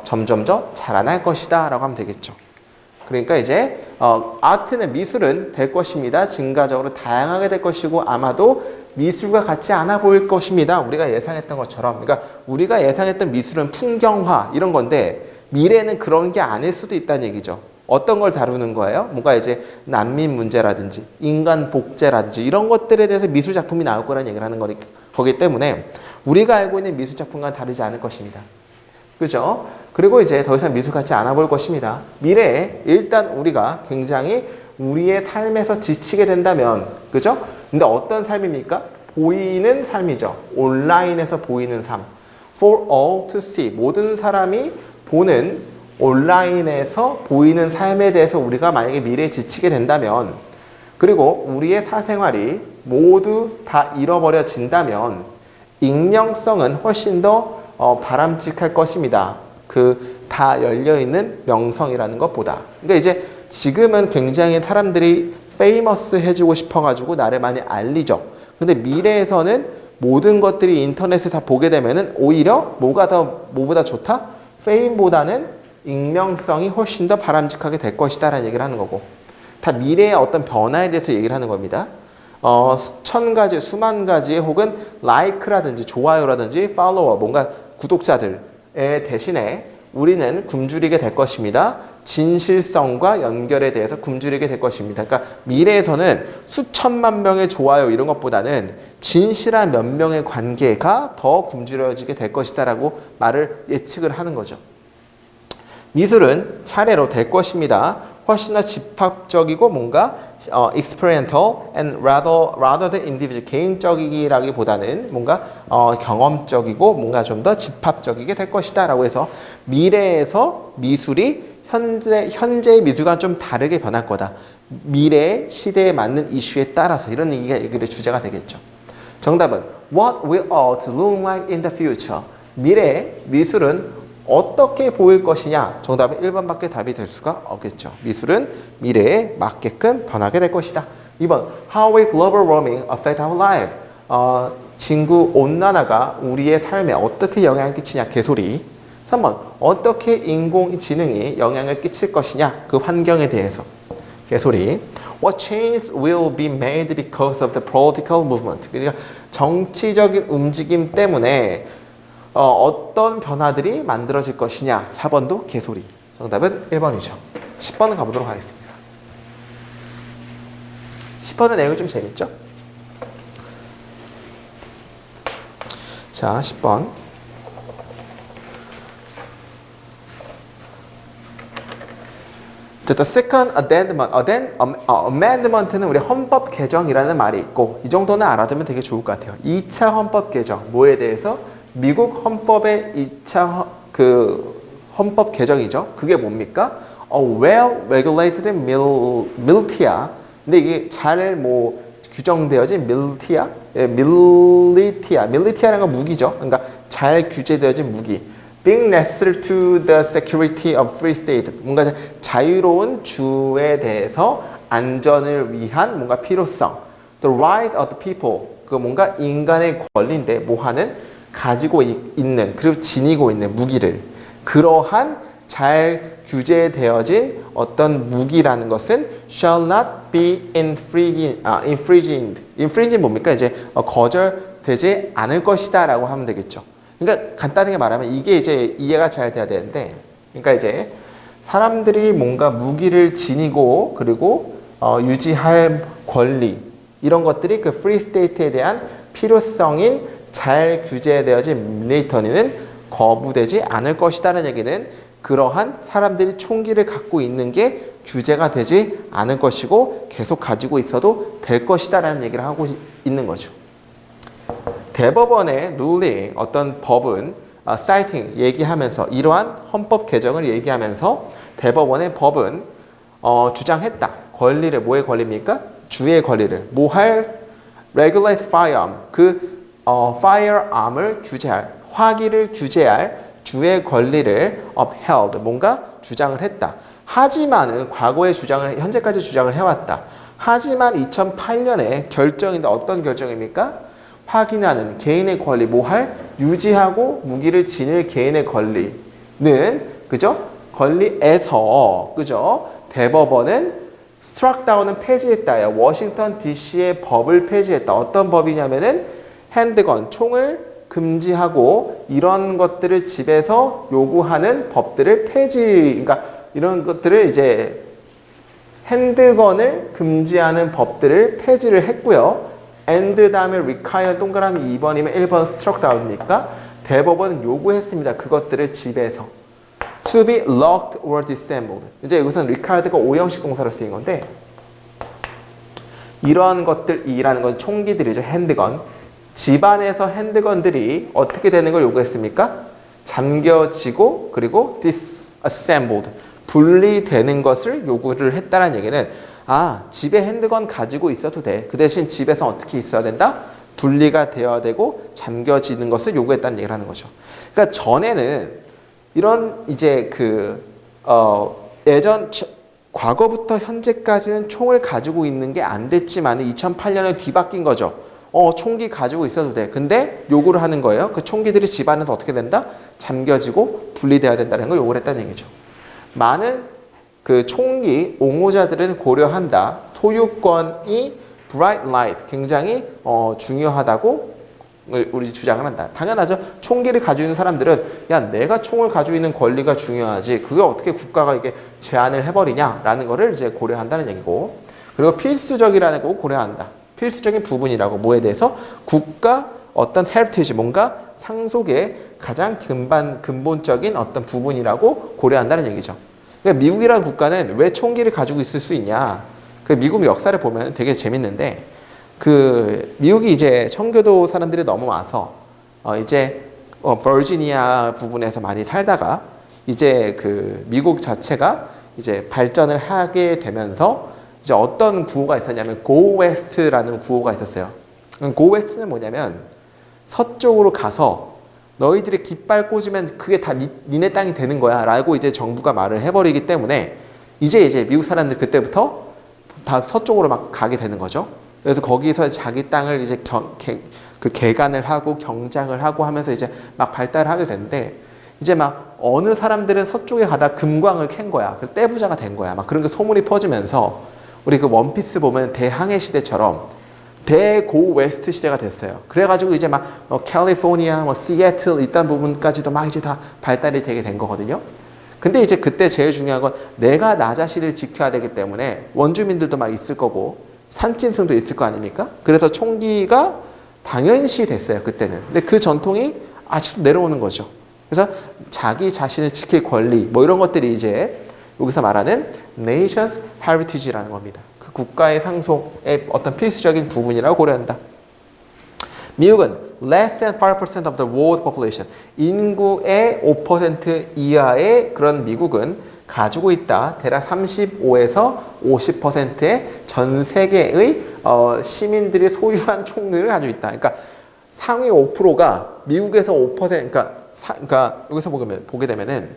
점점 더 자라날 것이다 라고 하면 되겠죠. 그러니까 이제 아트는 미술은 될 것입니다. 증가적으로 다양하게 될 것이고 아마도 미술과 같지 않아 보일 것입니다. 우리가 예상했던 것처럼. 그러니까 우리가 예상했던 미술은 풍경화 이런 건데 미래는 그런 게 아닐 수도 있다는 얘기죠. 어떤 걸 다루는 거예요? 뭔가 이제 난민 문제라든지 인간 복제라든지 이런 것들에 대해서 미술 작품이 나올 거라는 얘기를 하는 거기 때문에 우리가 알고 있는 미술 작품과는 다르지 않을 것입니다. 그죠? 그리고 이제 더 이상 미술 같지 않아 보일 것입니다. 미래에 일단 우리가 굉장히 우리의 삶에서 지치게 된다면, 그죠? 근데 어떤 삶입니까? 보이는 삶이죠. 온라인에서 보이는 삶. For all to see. 모든 사람이 보는 온라인에서 보이는 삶에 대해서 우리가 만약에 미래에 지치게 된다면, 그리고 우리의 사생활이 모두 다 잃어버려진다면 익명성은 훨씬 더 바람직할 것입니다. 그 다 열려있는 명성이라는 것보다. 그러니까 이제 지금은 굉장히 사람들이 페이머스 해지고 싶어가지고 나를 많이 알리죠. 근데 미래에서는 모든 것들이 인터넷에 다 보게 되면은 오히려 뭐보다 좋다? 페임보다는 익명성이 훨씬 더 바람직하게 될 것이다라는 얘기를 하는 거고. 다 미래의 어떤 변화에 대해서 얘기를 하는 겁니다. 수천 가지, 수만 가지의 혹은 라이크라든지 좋아요라든지 팔로워, 뭔가 구독자들의 대신에 우리는 굶주리게 될 것입니다. 진실성과 연결에 대해서 굶주리게 될 것입니다. 그러니까 미래에서는 수천만 명의 좋아요 이런 것보다는 진실한 몇 명의 관계가 더 굶주려지게 될 것이다라고 말을 예측을 하는 거죠. 미술은 차례로 될 것입니다. 훨씬 더 집합적이고 뭔가 experiential and rather than individual, 개인적이라기보다는 뭔가 경험적이고 뭔가 좀 더 집합적이게 될 것이다 라고 해서 미래에서 미술이 현재의 미술과는 좀 다르게 변할 거다. 미래의 시대에 맞는 이슈에 따라서 이런 얘기가 여기의 주제가 되겠죠. 정답은 What will art look like in the future? 미래의 미술은 어떻게 보일 것이냐? 정답은 1번밖에 답이 될 수가 없겠죠. 미술은 미래에 맞게끔 변하게 될 것이다. 2번 How will global warming affect our life? 지구 온난화가 우리의 삶에 어떻게 영향을 끼치냐? 개소리. 3번 어떻게 인공지능이 영향을 끼칠 것이냐? 그 환경에 대해서. 개소리. What changes will be made because of the political movement? 그러니까 정치적인 움직임 때문에 어떤 변화들이 만들어질 것이냐. 4번도 개소리. 정답은 1번이죠. 10번은 가보도록 하겠습니다. 10번은 내용이 좀 재밌죠? 자, 10번. The second amendment는 우리 헌법 개정이라는 말이 있고 이 정도는 알아두면 되게 좋을 것 같아요. 2차 헌법 개정, 뭐에 대해서? 미국 헌법의 2차 헌법 개정이죠. 그게 뭡니까? well-regulated militia. 근데 이게 잘 규정되어진 militia? militia라는 건 무기죠. 그러니까 잘 규제되어진 무기. being necessary to the security of free state. 뭔가 자유로운 주에 대해서 안전을 위한 뭔가 필요성. The right of the people. 그 뭔가 인간의 권리인데 가지고 있는 그리고 지니고 있는 무기를 그러한 잘 규제되어진 어떤 무기라는 것은 shall not be infringed. infringed 뭡니까? 이제 거절되지 않을 것이다라고 하면 되겠죠. 그러니까 간단하게 말하면 이게 이제 이해가 잘 돼야 되는데, 그러니까 이제 사람들이 뭔가 무기를 지니고 그리고 유지할 권리 이런 것들이 그 프리 스테이트에 대한 필요성인 잘 규제되어진 밀리터리는 거부되지 않을 것이다라는 얘기는 그러한 사람들이 총기를 갖고 있는 게 규제가 되지 않을 것이고 계속 가지고 있어도 될 것이다라는 얘기를 하고 있는 거죠. 대법원의 ruling, 어떤 법은 citing, 얘기하면서 이러한 헌법 개정을 얘기하면서 대법원의 법은 주장했다. 권리를, 뭐의 권리입니까? 주의 권리를, regulate firearm, firearm을 규제할, 화기를 규제할 주의 권리를 upheld, 뭔가 주장을 했다. 하지만은 과거의 주장을, 현재까지 주장을 해왔다. 하지만 2008년에 결정인데 어떤 결정입니까? 확인하는 개인의 권리, 유지하고 무기를 지닐 개인의 권리는, 그죠? 권리에서, 그죠? 대법원은 struck down은 폐지했다요. 워싱턴 DC의 법을 폐지했다. 어떤 법이냐면은 핸드건, 총을 금지하고 이런 것들을 집에서 요구하는 법들을 그러니까 이런 것들을 이제 핸드건을 금지하는 법들을 폐지를 했고요. and 다음에 require 동그라미 2번이면 1번 struck down이니까 대법원은 요구했습니다. 그것들을 집에서 to be locked or disassembled. 이제 여기서는 required가 5형식 동사로 쓰인 건데 이러한 것들이라는 건 총기들이죠. 핸드건. 집안에서 핸드건들이 어떻게 되는 걸 요구했습니까? 잠겨지고 그리고 disassembled, 분리되는 것을 요구를 했다는 얘기는 집에 핸드건 가지고 있어도 돼. 그 대신 집에서 어떻게 있어야 된다? 분리가 되어야 되고 잠겨지는 것을 요구했다는 얘기를 하는 거죠. 그러니까 전에는 이런 이제 과거부터 현재까지는 총을 가지고 있는 게 안 됐지만 2008년에 뒤바뀐 거죠. 총기 가지고 있어도 돼. 근데 요구를 하는 거예요. 그 총기들이 집안에서 어떻게 된다? 잠겨지고 분리돼야 된다는 걸 요구를 했다는 얘기죠. 많은 그 총기 옹호자들은 고려한다. 소유권이 bright light, 굉장히 중요하다고 우리 주장을 한다. 당연하죠. 총기를 가지고 있는 사람들은 내가 총을 가지고 있는 권리가 중요하지. 그걸 어떻게 국가가 이게 제한을 해버리냐라는 거를 이제 고려한다는 얘기고. 그리고 필수적이라는 거 고려한다. 필수적인 부분이라고 뭐에 대해서 국가 어떤 헤리티지 뭔가 상속의 가장 근본적인 어떤 부분이라고 고려한다는 얘기죠. 그러니까 미국이라는 국가는 왜 총기를 가지고 있을 수 있냐? 그 미국 역사를 보면 되게 재밌는데 미국이 이제 청교도 사람들이 넘어와서 버지니아 부분에서 많이 살다가 이제 미국 자체가 이제 발전을 하게 되면서 이제 어떤 구호가 있었냐면 Go West라는 구호가 있었어요. Go West는 뭐냐면 서쪽으로 가서 너희들이 깃발 꽂으면 그게 다 니네 땅이 되는 거야 라고 이제 정부가 말을 해버리기 때문에 이제 미국 사람들 그때부터 다 서쪽으로 막 가게 되는 거죠. 그래서 거기서 자기 땅을 이제 개간을 하고 경작을 하고 하면서 이제 막 발달을 하게 되는데 이제 막 어느 사람들은 서쪽에 가다 금광을 캔 거야. 그 떼부자가 된 거야. 막 그런 게 소문이 퍼지면서 우리 원피스 보면 대항해 시대처럼 대고 웨스트 시대가 됐어요. 그래가지고 이제 막 캘리포니아, 시애틀 이딴 부분까지도 막 이제 다 발달이 되게 된 거거든요. 근데 이제 그때 제일 중요한 건 내가 나 자신을 지켜야 되기 때문에 원주민들도 막 있을 거고 산짐승도 있을 거 아닙니까? 그래서 총기가 당연시 됐어요. 그때는. 근데 그 전통이 아직도 내려오는 거죠. 그래서 자기 자신을 지킬 권리 뭐 이런 것들이 이제 여기서 말하는 Nation's Heritage라는 겁니다. 그 국가의 상속의 어떤 필수적인 부분이라고 고려한다. 미국은 less than 5% of the world population, 인구의 5% 이하의 그런 미국은 가지고 있다. 대략 35에서 50%의 전 세계의 시민들이 소유한 총들을 가지고 있다. 그러니까 상위 5%가 미국에서 5%, 그러니까 여기서 보게 되면은,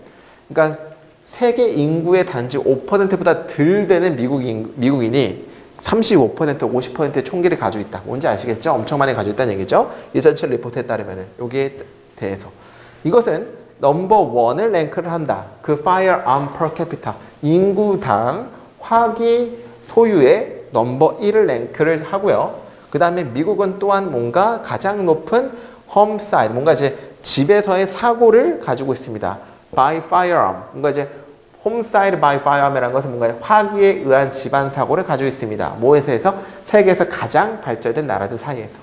그러니까 세계 인구의 단지 5%보다 덜 되는 미국인이 35%, 50%의 총기를 가지고 있다. 뭔지 아시겠죠? 엄청 많이 가지고 있다는 얘기죠. 이전철 리포트에 따르면은 여기에 대해서 이것은 넘버 1을 랭크를 한다. 그 firearm per capita 인구당 화기 소유의 넘버 1을 랭크를 하고요. 그 다음에 미국은 또한 뭔가 가장 높은 homicide, 뭔가 이제 집에서의 사고를 가지고 있습니다. by firearm, 뭔가 이제 homicide by firearm이라는 것은 뭔가 화기에 의한 집안 사고를 가지고 있습니다. 뭐에서 해서 세계에서 가장 발전된 나라들 사이에서.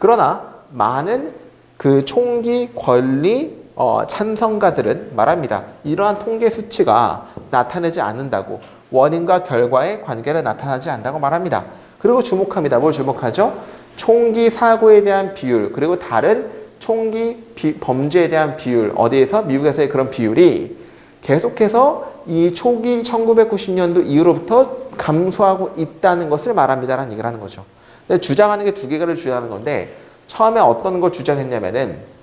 그러나 많은 그 총기 권리 찬성가들은 말합니다. 이러한 통계 수치가 나타내지 않는다고, 원인과 결과의 관계를 나타나지 않는다고 말합니다. 그리고 주목합니다. 뭘 주목하죠? 총기 사고에 대한 비율, 그리고 다른 총기 범죄에 대한 비율, 어디에서? 미국에서의 그런 비율이 계속해서 이 초기 1990년도 이후로부터 감소하고 있다는 것을 말합니다라는 얘기를 하는 거죠. 근데 주장하는 게 두 개를 주장하는 건데, 처음에 어떤 걸 주장했냐면은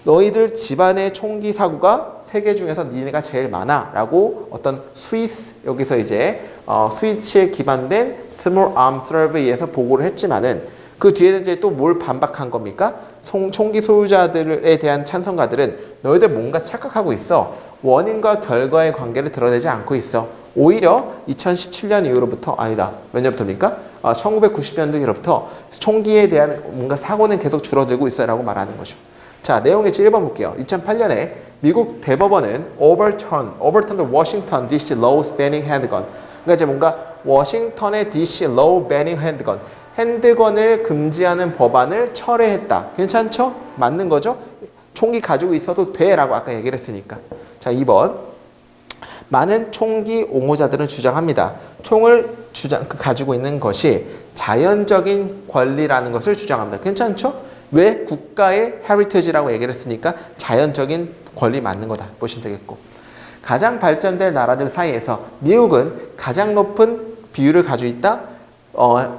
너희들 집안의 총기 사고가 세계 중에서 니네가 제일 많아 라고 어떤 스위스, 여기서 이제 스위스에 기반된 Small Arms Survey에서 보고를 했지만은 그 뒤에는 이제 또 뭘 반박한 겁니까? 총기 소유자들에 대한 찬성가들은 너희들 뭔가 착각하고 있어. 원인과 결과의 관계를 드러내지 않고 있어. 오히려 2017년 이후로부터, 아니다, 몇 년부터입니까? 1990년도 이후로부터 총기에 대한 뭔가 사고는 계속 줄어들고 있어 라고 말하는 거죠. 자, 내용의 1번 볼게요. 2008년에 미국 대법원은 overturn the Washington DC laws banning handgun. 그러니까 이제 뭔가 워싱턴의 DC law banning handgun, 핸드건을 금지하는 법안을 철회했다. 괜찮죠? 맞는 거죠? 총기 가지고 있어도 돼 라고 아까 얘기를 했으니까. 자, 2번. 많은 총기 옹호자들은 주장합니다. 총을 가지고 있는 것이 자연적인 권리라는 것을 주장합니다. 괜찮죠? 왜 국가의 헤리티지라고 얘기를 했으니까 자연적인 권리 맞는 거다 보시면 되겠고, 가장 발전된 나라들 사이에서 미국은 가장 높은 비율을 가지고 있다.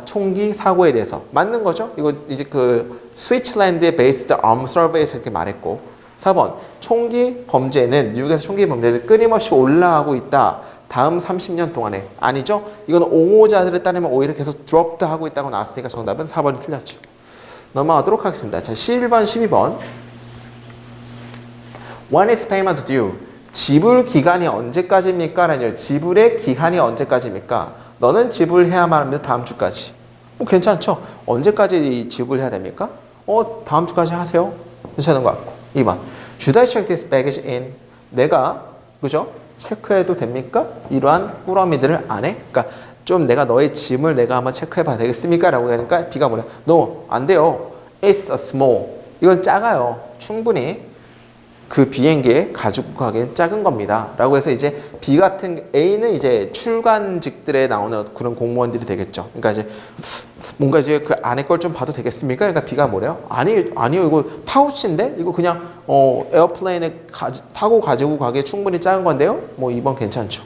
총기 사고에 대해서 맞는 거죠. 이거 이제 그 스위츠랜드의 베이스드 암 서베이에서 이렇게 말했고, 4번 총기 범죄는 미국에서 총기 범죄는 끊임없이 올라가고 있다. 다음 30년 동안에. 아니죠. 이건 옹호자들에 따르면 오히려 계속 드롭드 하고 있다고 나왔으니까 정답은 4번이 틀렸죠. 넘어가도록 하겠습니다. 자, 11번, 12번. When is payment due? 지불 기간이 언제까지입니까? 라뇨. 지불의 기한이 언제까지입니까? 너는 지불해야만 합니다. 다음 주까지. 괜찮죠? 언제까지 지불해야 됩니까? 다음 주까지 하세요. 괜찮은 것 같고. 2번. Should I check this baggage in? 내가, 그죠? 체크해도 됩니까? 이러한 꾸러미들을 안 해? 그러니까 좀 내가 너의 짐을 내가 한번 체크해봐도 되겠습니까? 라고 하니까 B가 뭐냐? No, 안 돼요. It's a small. 이건 작아요. 충분히 그 비행기에 가지고 가기엔 작은 겁니다. 라고 해서 이제 B 같은, A는 이제 출간직들에 나오는 그런 공무원들이 되겠죠. 그러니까 이제 뭔가 이제 그 안에 걸 좀 봐도 되겠습니까? 그러니까 B가 뭐래요? 아니요, 이거 파우치인데? 이거 그냥, 에어플레인에 타고 가지고 가기에 충분히 작은 건데요? 뭐 2번 괜찮죠.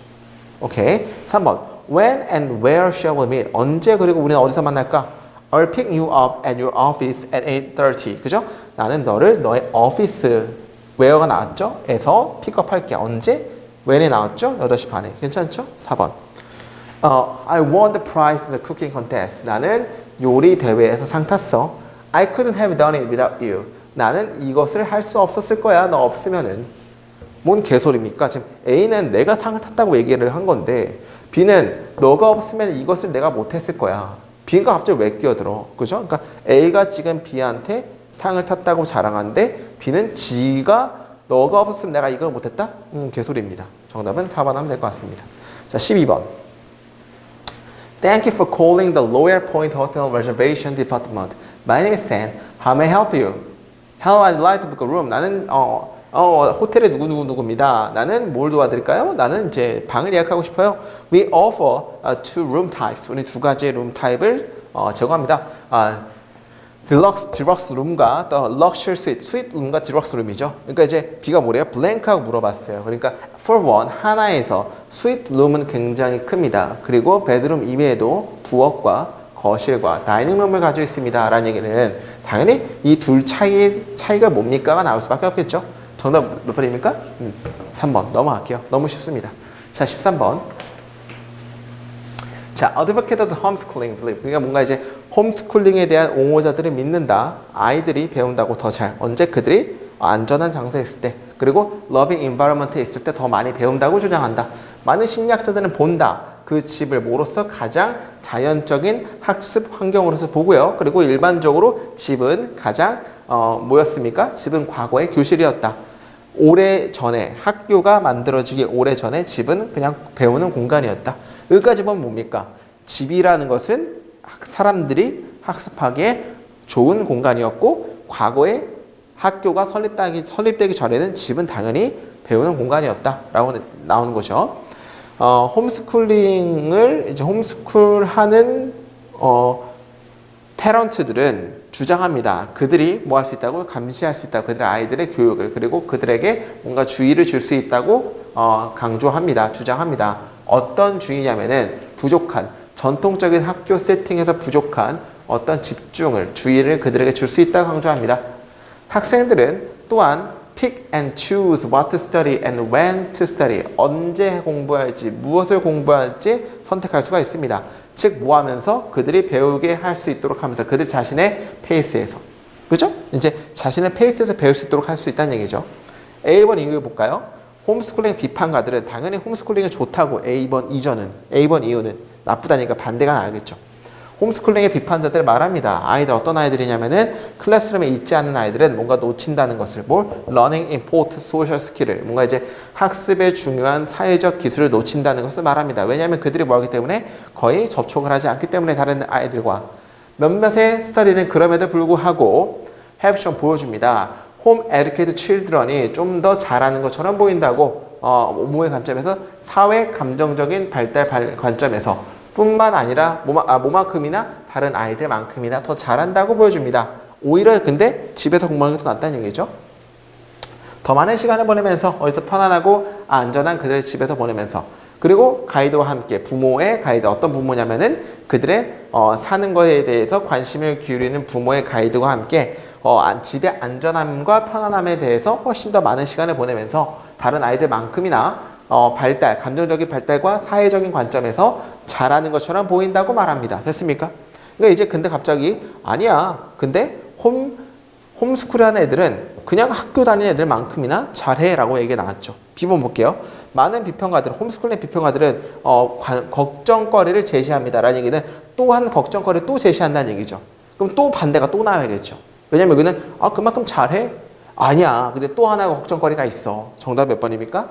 오케이. 3번. When and where shall we meet? 언제 그리고 우리는 어디서 만날까? I'll pick you up at your office at 8:30. 그죠? 나는 너를 너의 오피스, where가 나왔죠? 에서 픽업할게. 언제? when에 나왔죠? 8시 반에. 괜찮죠? 4번. I won the prize in the cooking contest. 나는 요리 대회에서 상 탔어. I couldn't have done it without you. 나는 이것을 할 수 없었을 거야. 너 없으면은. 뭔 개소리입니까? 지금 A는 내가 상을 탔다고 얘기를 한 건데, B는 너가 없으면 이것을 내가 못했을 거야. B가 갑자기 왜 끼어들어? 그죠? 그러니까 A가 지금 B한테 상을 탔다고 자랑하는데 B는 지가 너가 없었으면 내가 이걸 못했다? 개소리입니다. 정답은 4번 하면 될 것 같습니다. 자, 12번. Thank you for calling the Royal Point Hotel Reservation Department. My name is Sam. How may I help you? Hello, I'd like to book a room. 나는 호텔의 누구입니다. 나는 뭘 도와드릴까요? 나는 이제 방을 예약하고 싶어요. We offer two room types. 우리 두 가지의 룸 타입을 제공합니다. 디럭스 룸과 또 럭셔리 스위트 룸과 디럭스 룸이죠. 그러니까 이제 B가 뭐래요? 블랭크하고 물어봤어요. 그러니까 for one, 하나에서 스위트 룸은 굉장히 큽니다. 그리고 베드룸 이외에도 부엌과 거실과 다이닝 룸을 가지고 있습니다. 라는 얘기는 당연히 이 둘 차이가 뭡니까가 나올 수밖에 없겠죠. 정답 몇 번입니까? 3번 넘어갈게요. 너무 쉽습니다. 자, 13번. 자, advocate of homeschooling belief. 그러니까 뭔가 이제 홈스쿨링에 대한 옹호자들을 믿는다. 아이들이 배운다고 더 잘. 언제? 그들이 안전한 장소에 있을 때. 그리고 loving environment에 있을 때 더 많이 배운다고 주장한다. 많은 심리학자들은 본다. 그 집을 뭐로서 가장 자연적인 학습 환경으로서 보고요. 그리고 일반적으로 집은 가장 뭐였습니까? 집은 과거의 교실이었다. 오래전에 학교가 만들어지기 오래전에 집은 그냥 배우는 공간이었다. 여기까지 보면 뭡니까? 집이라는 것은 사람들이 학습하기에 좋은 공간이었고 과거에 학교가 설립되기 전에는 집은 당연히 배우는 공간이었다라고 나오는 거죠. 홈스쿨링을 이제 홈스쿨하는 페런트들은 주장합니다. 그들이 뭐 할 수 있다고? 감시할 수 있다고. 그들의 아이들의 교육을, 그리고 그들에게 뭔가 주의를 줄 수 있다고 강조합니다. 주장합니다. 어떤 주의냐면은 부족한, 전통적인 학교 세팅에서 부족한 어떤 집중을, 주의를 그들에게 줄 수 있다고 강조합니다. 학생들은 또한 pick and choose what to study and when to study. 언제 공부할지, 무엇을 공부할지 선택할 수가 있습니다. 즉, 뭐 하면서 그들이 배우게 할 수 있도록 하면서 그들 자신의 페이스에서. 그죠? 이제 자신의 페이스에서 배울 수 있도록 할 수 있다는 얘기죠. A번 이유 볼까요? 홈스쿨링 비판가들은 당연히 홈스쿨링이 좋다고 A번 이유는 나쁘다니까 반대가 나겠죠. 홈스쿨링의 비판자들 말합니다. 아이들 어떤 아이들이냐면은 클래스룸에 있지 않는 아이들은 뭔가 놓친다는 것을 learning important social skill을 뭔가 이제 학습의 중요한 사회적 기술을 놓친다는 것을 말합니다. 왜냐하면 그들이 뭐하기 때문에 거의 접촉을 하지 않기 때문에 다른 아이들과 몇몇의 스터디는 그럼에도 불구하고 have shown 보여줍니다. Home educated children이 좀 더 잘하는 것처럼 보인다고 업무의 관점에서 사회 감정적인 발달 관점에서 뿐만 아니라 뭐만큼이나 다른 아이들만큼이나 더 잘한다고 보여줍니다. 오히려 근데 집에서 공부하는 게 더 낫다는 얘기죠. 더 많은 시간을 보내면서 어디서 편안하고 안전한 그들의 집에서 보내면서 그리고 가이드와 함께 부모의 가이드 어떤 부모냐면은 그들의 사는 거에 대해서 관심을 기울이는 부모의 가이드와 함께 집의 안전함과 편안함에 대해서 훨씬 더 많은 시간을 보내면서 다른 아이들만큼이나 감정적인 발달과 사회적인 관점에서 잘하는 것처럼 보인다고 말합니다. 됐습니까? 그러니까 이제 근데 갑자기 아니야. 근데 홈스쿨 하는 애들은 그냥 학교 다니는 애들만큼이나 잘해라고 얘기가 나왔죠. 비번 볼게요. 많은 비평가들, 홈스쿨 내 비평가들은 걱정거리를 제시합니다라는 얘기는 또한 걱정거리를 또 제시한다는 얘기죠. 그럼 또 반대가 또 나와야겠죠. 왜냐면 여기는 그만큼 잘해? 아니야. 근데 또 하나의 걱정거리가 있어. 정답 몇 번입니까?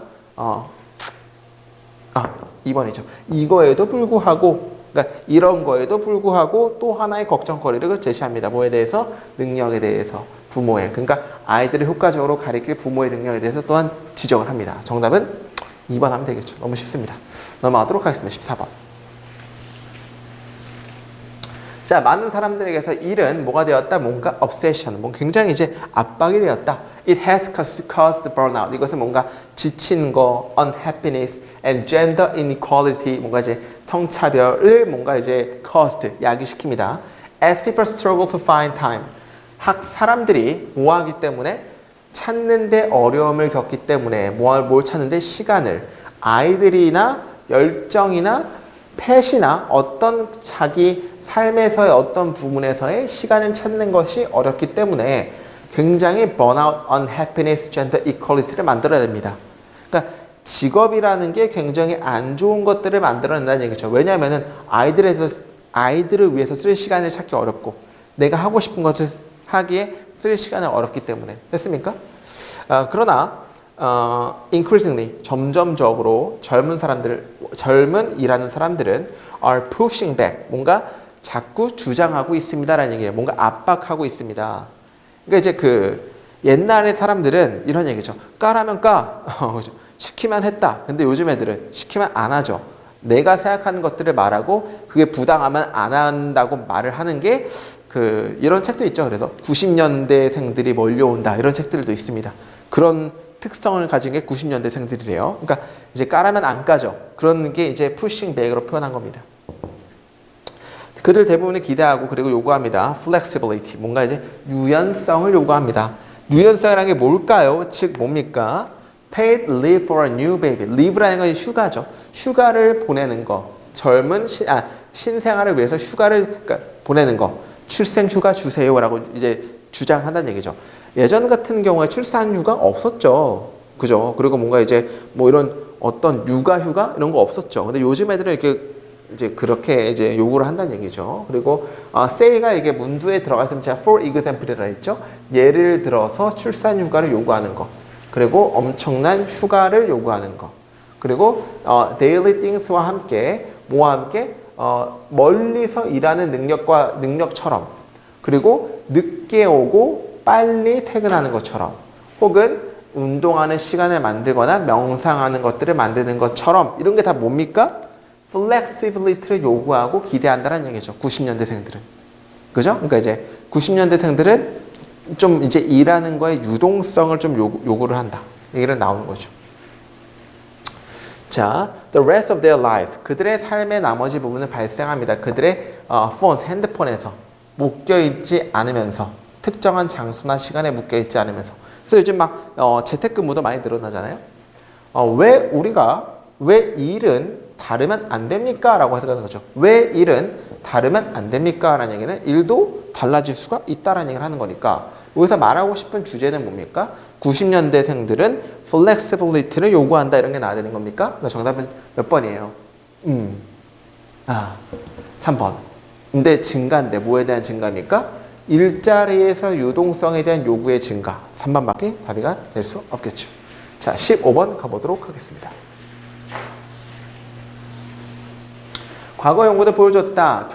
2번이죠. 이거에도 불구하고 그러니까 이런 거에도 불구하고 또 하나의 걱정거리를 제시합니다. 뭐에 대해서? 능력에 대해서. 부모의. 그러니까 아이들을 효과적으로 가리킬 부모의 능력에 대해서 또한 지적을 합니다. 정답은 2번 하면 되겠죠. 너무 쉽습니다. 넘어가도록 하겠습니다. 14번. 자, 많은 사람들에게서 일은 뭐가 되었다? 뭔가 obsession, 뭔가 굉장히 이제 압박이 되었다. It has caused burnout. 이것은 뭔가 지친 거, unhappiness, and gender inequality, 뭔가 이제 성차별을 뭔가 이제 caused, 야기시킵니다. As people struggle to find time. 사람들이 뭐하기 때문에 찾는데 어려움을 겪기 때문에 뭘 찾는데 시간을 아이들이나 열정이나 패시나 어떤 자기 삶에서의 어떤 부분에서의 시간을 찾는 것이 어렵기 때문에 굉장히 burnout, unhappiness, gender equality를 만들어야 됩니다. 그러니까 직업이라는 게 굉장히 안 좋은 것들을 만들어낸다는 얘기죠. 왜냐하면 아이들을 위해서 쓸 시간을 찾기 어렵고 내가 하고 싶은 것을 하기에 쓸 시간이 어렵기 때문에. 됐습니까? 그러나 increasingly 점점적으로 젊은 일하는 사람들은 are pushing back 뭔가 자꾸 주장하고 있습니다라는 얘기예요. 뭔가 압박하고 있습니다. 그러니까 이제 옛날의 사람들은 이런 얘기죠. 까라면 까. 시키면 했다. 근데 요즘 애들은 시키면 안 하죠. 내가 생각하는 것들을 말하고 그게 부당하면 안 한다고 말을 하는 게 이런 책도 있죠. 그래서 90년대생들이 몰려온다. 이런 책들도 있습니다. 그런 특성을 가진 게 90년대생들이래요. 그러니까 이제 까라면 안 까죠. 그런 게 이제 pushing back으로 표현한 겁니다. 그들 대부분이 기대하고 그리고 요구합니다. flexibility. 뭔가 이제 유연성을 요구합니다. 유연성이라는 게 뭘까요? 즉 뭡니까? paid leave for a new baby. leave라는 건 휴가죠. 휴가를 보내는 거. 신생아를 위해서 휴가를 보내는 거. 출생 휴가 주세요라고 이제 주장한다는 얘기죠. 예전 같은 경우에 출산 휴가 없었죠. 그죠? 그리고 뭔가 이제 이런 어떤 육아 휴가 이런 거 없었죠. 근데 요즘 애들은 이렇게 이제 그렇게 이제 요구를 한다는 얘기죠. 그리고 say가 이게 문두에 들어갔으면 제가 for example이라 했죠. 예를 들어서 출산 휴가를 요구하는 거. 그리고 엄청난 휴가를 요구하는 거. 그리고 daily things와 함께 뭐와 함께 멀리서 일하는 능력처럼 그리고 늦게 오고 빨리 퇴근하는 것처럼 혹은 운동하는 시간을 만들거나 명상하는 것들을 만드는 것처럼 이런 게 다 뭡니까? flexibility를 요구하고 기대한다는 얘기죠. 90년대생들은. 그죠? 그러니까 이제 90년대생들은 좀 이제 일하는 거에 유동성을 좀 요구를 한다. 얘기를 나오는 거죠. 자, the rest of their lives. 그들의 삶의 나머지 부분은 발생합니다. 그들의 phones, 핸드폰에서 묶여있지 않으면서 특정한 장소나 시간에 묶여있지 않으면서 그래서 요즘 막 재택근무도 많이 늘어나잖아요. 왜 일은 다르면 안 됩니까? 라고 해석하는 거죠. 왜 일은 다르면 안 됩니까? 라는 얘기는 일도 달라질 수가 있다라는 얘기를 하는 거니까 여기서 말하고 싶은 주제는 뭡니까? 90년대생들은 flexibility를 요구한다 이런 게 나와야 되는 겁니까? 정답은 몇 번이에요? 3번. 근데 증가인데 뭐에 대한 증가입니까? 일자리에서 유동성에 대한 요구의 증가. 3번밖에 답이가 될 수 없겠죠. 자, 15번 가보도록 하겠습니다. 과거 연구도 보여줬다.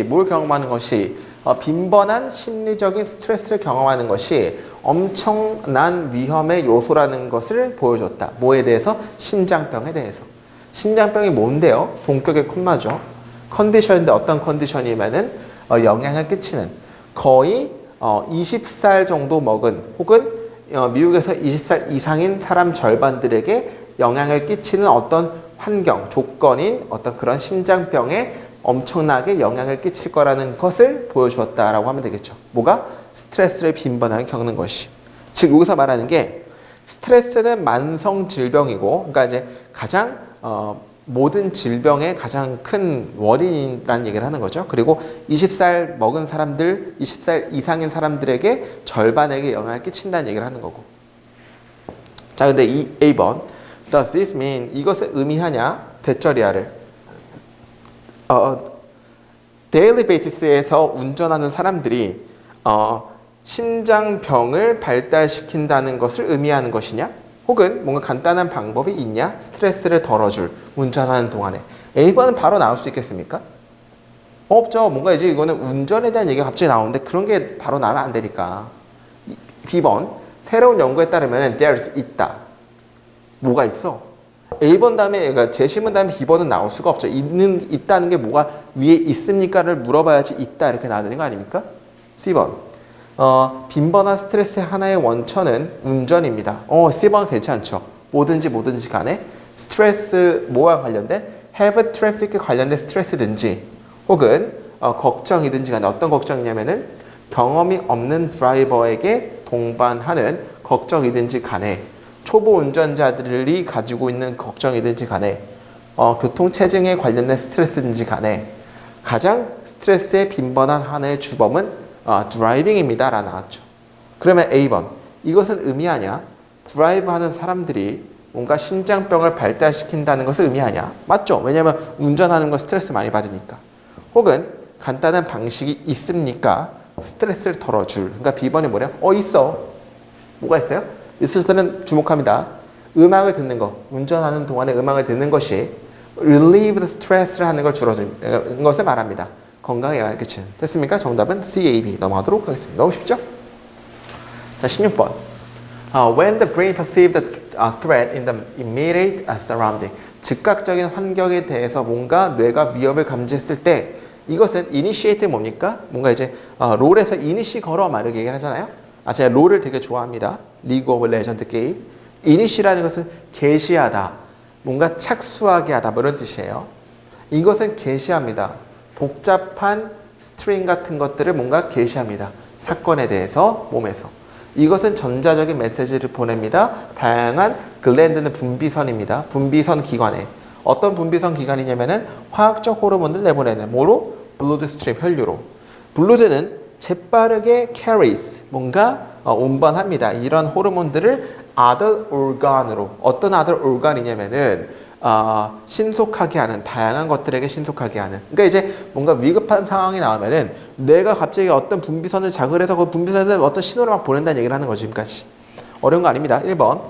뭘 경험하는 것이 빈번한 심리적인 스트레스를 경험하는 것이 엄청난 위험의 요소라는 것을 보여줬다. 뭐에 대해서? 심장병에 대해서. 신장병이 뭔데요? 동격의 콤마죠. 컨디션인데 어떤 컨디션이면은 영향을 끼치는 거의 20살 정도 먹은 혹은 미국에서 20살 이상인 사람 절반들에게 영향을 끼치는 어떤 환경, 조건인 어떤 그런 심장병에 엄청나게 영향을 끼칠 거라는 것을 보여주었다라고 하면 되겠죠. 뭐가? 스트레스를 빈번하게 겪는 것이. 즉 여기서 말하는 게 스트레스는 만성 질병이고, 그러니까 이제 가장 모든 질병의 가장 큰 원인이라는 얘기를 하는 거죠. 그리고 20살 먹은 사람들, 20살 이상인 사람들에게 절반에게 영향을 끼친다는 얘기를 하는 거고. 자, 근데 이 A번 Does this mean? 이것을 의미하냐? 대절이야를 데일리 베이시스에서 운전하는 사람들이 심장병을 발달시킨다는 것을 의미하는 것이냐? 혹은 뭔가 간단한 방법이 있냐? 스트레스를 덜어줄 운전하는 동안에. A번은 바로 나올 수 있겠습니까? 없죠. 뭔가 이제 이거는 운전에 대한 얘기가 갑자기 나오는데 그런 게 바로 나오면 안 되니까. B번 새로운 연구에 따르면 there's 있다. 뭐가 있어? A번 다음에 그러니까 제시문 다음에 B번은 나올 수가 없죠. 있다는 게 뭐가 위에 있습니까를 물어봐야지 있다 이렇게 나오는 거 아닙니까? C번 빈번한 스트레스의 하나의 원천은 운전입니다. C번 괜찮죠. 뭐든지 간에 스트레스 뭐와 관련된 have traffic에 관련된 스트레스든지 혹은 걱정이든지 간에 어떤 걱정이냐면은 경험이 없는 드라이버에게 동반하는 걱정이든지 간에 초보 운전자들이 가지고 있는 걱정이든지 간에 교통체증에 관련된 스트레스든지 간에 가장 스트레스의 빈번한 하나의 주범은 드라이빙입니다 라 나왔죠. 그러면 A번 이것은 의미하냐? 드라이브 하는 사람들이 뭔가 심장병을 발달시킨다는 것을 의미하냐? 맞죠? 왜냐하면 운전하는 건 스트레스 많이 받으니까. 혹은 간단한 방식이 있습니까? 스트레스를 덜어줄. 그러니까 B번이 뭐냐? 있어. 뭐가 있어요? 있을 때는 주목합니다. 음악을 듣는 것, 운전하는 동안에 음악을 듣는 것이 relieve the stress를 하는 걸 줄여주는 것을 말합니다. 건강에 영향을 끼치는. 됐습니까? 정답은 CAB 넘어가도록 하겠습니다. 너무 쉽죠? 자, 16번. When the brain perceives the threat in the immediate surrounding. 즉각적인 환경에 대해서 뭔가 뇌가 위협을 감지했을 때 이것은 initiate 뭡니까? 뭔가 이제 롤에서 이니시 걸어 말을 얘기하잖아요. 제가 롤을 되게 좋아합니다. 리그 오브 레전드 게임. 이니시라는 것은 개시하다. 뭔가 착수하게 하다. 뭐 이런 뜻이에요. 이것은 개시합니다. 복잡한 스트링 같은 것들을 뭔가 개시합니다. 사건에 대해서 몸에서. 이것은 전자적인 메시지를 보냅니다. 다양한 글랜드는 분비선입니다. 분비선 기관에. 어떤 분비선 기관이냐면은 화학적 호르몬을 내보내는 뭐로? 블루드 스트림 혈류로. 블루드는 재빠르게 carries 뭔가 운반합니다. 이런 호르몬들을 other organ으로 어떤 other organ이냐면은 신속하게 하는 다양한 것들에게 신속하게 하는 그러니까 이제 뭔가 위급한 상황이 나오면은 뇌가 갑자기 어떤 분비선을 자극해서 그 분비선에서 어떤 신호를 막 보낸다는 얘기를 하는 거죠. 지금까지 어려운 거 아닙니다. 1번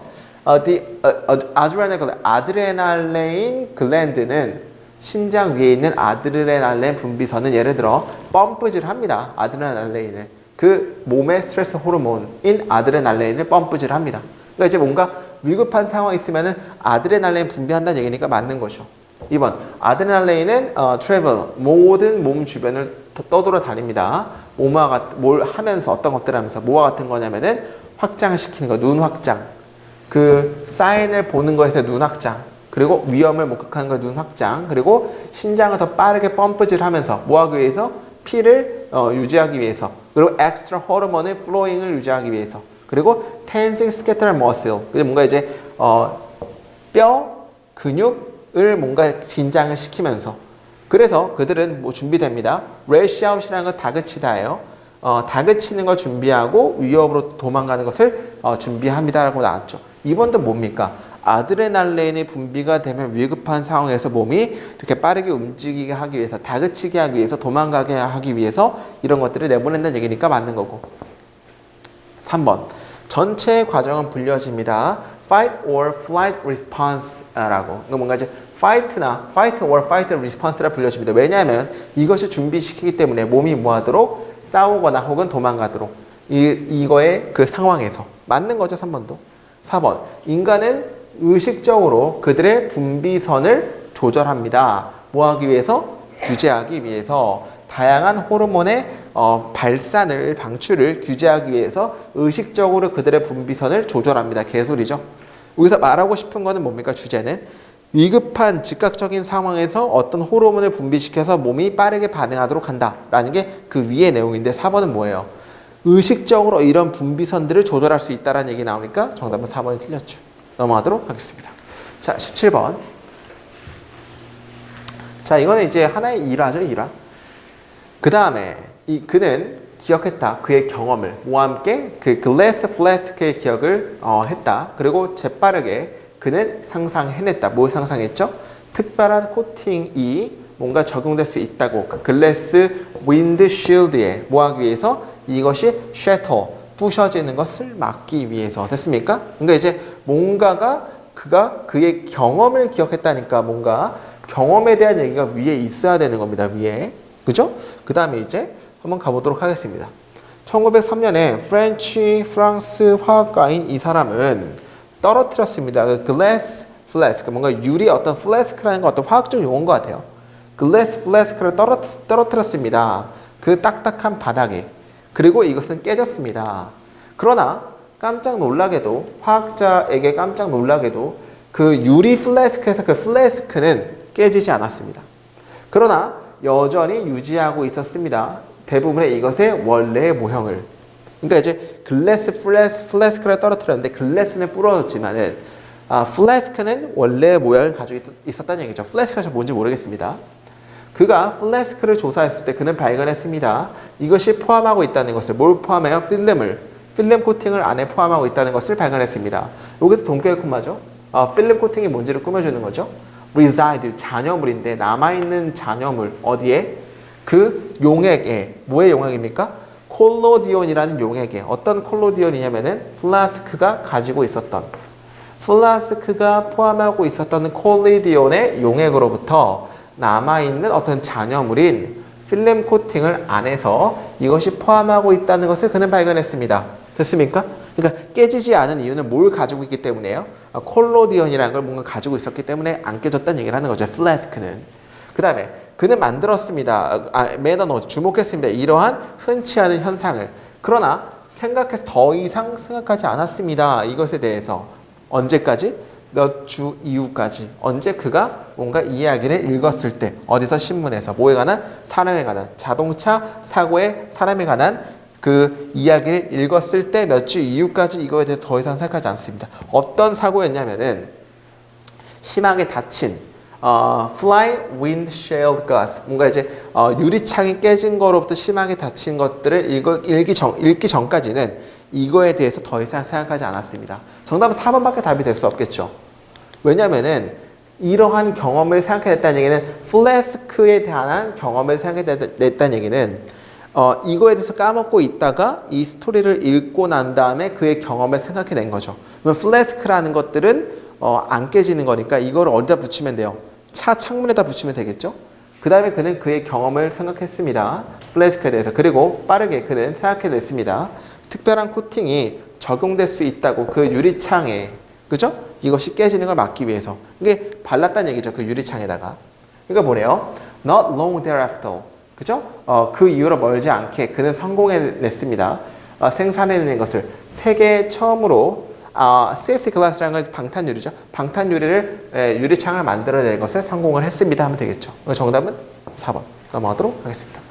아드레날레인 글랜드는 심장 위에 있는 아드레날레인 분비선은 예를 들어 펌프질을 합니다. 아드레날레인을 그 몸의 스트레스 호르몬인 아드레날레인을 펌프질을 합니다. 그러니까 이제 뭔가 위급한 상황이 있으면은 아드레날레인 분비한다는 얘기니까 맞는 거죠. 2번 아드레날레인은 travel 모든 몸 주변을 떠돌아 다닙니다. 뭘 하면서 어떤 것들을 하면서 뭐와 같은 거냐면은 확장시키는 거, 눈 확장. 그 사인을 보는 거에서 눈 확장. 그리고 위험을 목격하는 거 눈 확장. 그리고 심장을 더 빠르게 펌프질하면서 뭐하기 위해서? 피를 유지하기 위해서. 그리고 엑스트라 호르몬의 플로잉을 유지하기 위해서. 그리고 tensing skeletal muscle. 뭔가 이제 뼈, 근육을 뭔가 긴장을 시키면서. 그래서 그들은 뭐 준비됩니다. rush out이라는 건 다그치다예요. 다그치는 걸 준비하고 위협으로 도망가는 것을 준비합니다라고 나왔죠. 2번도 뭡니까? 아드레날린이 분비가 되면 위급한 상황에서 몸이 이렇게 빠르게 움직이게 하기 위해서 다그치게 하기 위해서 도망가게 하기 위해서 이런 것들을 내보낸다는 얘기니까 맞는 거고. 3번 전체 과정은 불려집니다. Fight or flight response라고. 뭔가 이제 fight or fight response라 불려집니다. 왜냐하면 이것을 준비시키기 때문에 몸이 뭐하도록 싸우거나 혹은 도망가도록 이거의 그 상황에서 맞는 거죠. 3번도. 4번 인간은 의식적으로 그들의 분비선을 조절합니다. 뭐 하기 위해서? 규제하기 위해서. 다양한 호르몬의 발산을, 방출을 규제하기 위해서 의식적으로 그들의 분비선을 조절합니다. 개소리죠. 여기서 말하고 싶은 거는 뭡니까? 주제는 위급한 즉각적인 상황에서 어떤 호르몬을 분비시켜서 몸이 빠르게 반응하도록 한다라는 게 그 위의 내용인데 4번은 뭐예요? 의식적으로 이런 분비선들을 조절할 수 있다는 얘기 나오니까 정답은 4번이 틀렸죠. 넘어가도록 하겠습니다. 자, 17번. 자, 이거는 이제 하나의 일화죠, 일화. 그 다음에 그는 기억했다. 그의 경험을. 뭐와 함께? 그 글래스 플래스크의 기억을 했다. 그리고 재빠르게 그는 상상해냈다. 뭘 상상했죠? 특별한 코팅이 뭔가 적용될 수 있다고. 그 글래스 윈드쉴드에 뭐 하기 위해서? 이것이 셔터, 부셔지는 것을 막기 위해서. 됐습니까? 그러니까 이제 뭔가가 그의 경험을 기억했다니까 뭔가 경험에 대한 얘기가 위에 있어야 되는 겁니다. 위에. 그죠? 그 다음에 이제 한번 가보도록 하겠습니다. 1903년에 프랑스 화학가인 이 사람은 떨어뜨렸습니다. 그 글래스 플래스크, 뭔가 유리 어떤 플래스크라는 거 어떤 화학적 용어인 것 같아요. 글래스 플래스크를 떨어뜨렸습니다. 그 딱딱한 바닥에. 그리고 이것은 깨졌습니다. 그러나 깜짝 놀라게도 화학자에게 깜짝 놀라게도 그 유리 플래스크에서 그 플래스크는 깨지지 않았습니다. 그러나 여전히 유지하고 있었습니다. 대부분의 이것의 원래의 모형을. 그러니까 이제 글래스 플래스크를 떨어뜨렸는데 글래스는 부러졌지만은 플래스크는 원래의 모양을 가지고 있었다는 얘기죠. 플래스크가 뭔지 모르겠습니다. 그가 플래스크를 조사했을 때 그는 발견했습니다. 이것이 포함하고 있다는 것을. 뭘 포함해요? 필름 코팅을 안에 포함하고 있다는 것을 발견했습니다. 여기서 동격의 콤마죠. 필름 코팅이 뭔지를 꾸며주는 거죠. reside, 잔여물인데 남아있는 잔여물 어디에? 그 용액에. 뭐의 용액입니까? 콜로디온이라는 용액에. 어떤 콜로디온이냐면은 플라스크가 가지고 있었던 플라스크가 포함하고 있었던 콜로디온의 용액으로부터 남아있는 어떤 잔여물인 필름 코팅을 안에서 이것이 포함하고 있다는 것을 그는 발견했습니다. 됐습니까? 그러니까 깨지지 않은 이유는 뭘 가지고 있기 때문에요? 콜로디온이라는 걸 뭔가 가지고 있었기 때문에 안 깨졌다는 얘기를 하는 거죠. 플래스크는. 그 다음에 그는 만들었습니다. 주목했습니다. 이러한 흔치 않은 현상을. 그러나 생각해서 더 이상 생각하지 않았습니다. 이것에 대해서. 언제까지? 몇 주 이후까지. 언제? 그가 뭔가 이야기를 읽었을 때. 어디서? 신문에서. 뭐에 관한? 사람에 관한. 자동차 사고에 사람에 관한 그 이야기를 읽었을 때 몇 주 이후까지 이거에 대해서 더 이상 생각하지 않습니다. 어떤 사고였냐면은 심하게 다친 fly windshield glass, 뭔가 이제 유리창이 깨진 거로부터 심하게 다친 것들을 읽기 전까지는 이거에 대해서 더 이상 생각하지 않았습니다. 정답은 4번밖에 답이 될 수 없겠죠. 왜냐면은 이러한 경험을 생각해냈다는 얘기는 플래스크에 대한 경험을 생각해냈다는 얘기는 이거에 대해서 까먹고 있다가 이 스토리를 읽고 난 다음에 그의 경험을 생각해낸 거죠. 그러면 플래스크라는 것들은 안 깨지는 거니까 이걸 어디다 붙이면 돼요? 차 창문에다 붙이면 되겠죠? 그 다음에 그는 그의 경험을 생각했습니다. 플래스크에 대해서. 그리고 빠르게 그는 생각해냈습니다. 특별한 코팅이 적용될 수 있다고 그 유리창에. 그죠? 이것이 깨지는 걸 막기 위해서. 이게 발랐다는 얘기죠. 그 유리창에다가. 그러니까 뭐래요? Not long thereafter. 그죠? 그 이후로 멀지 않게 그는 성공해냈습니다. 생산해낸 것을. 세계 처음으로 safety glass라는 건 방탄유리죠. 방탄유리를 유리창을 만들어낼 것에 성공을 했습니다 하면 되겠죠. 정답은 4번 넘어가도록 하겠습니다.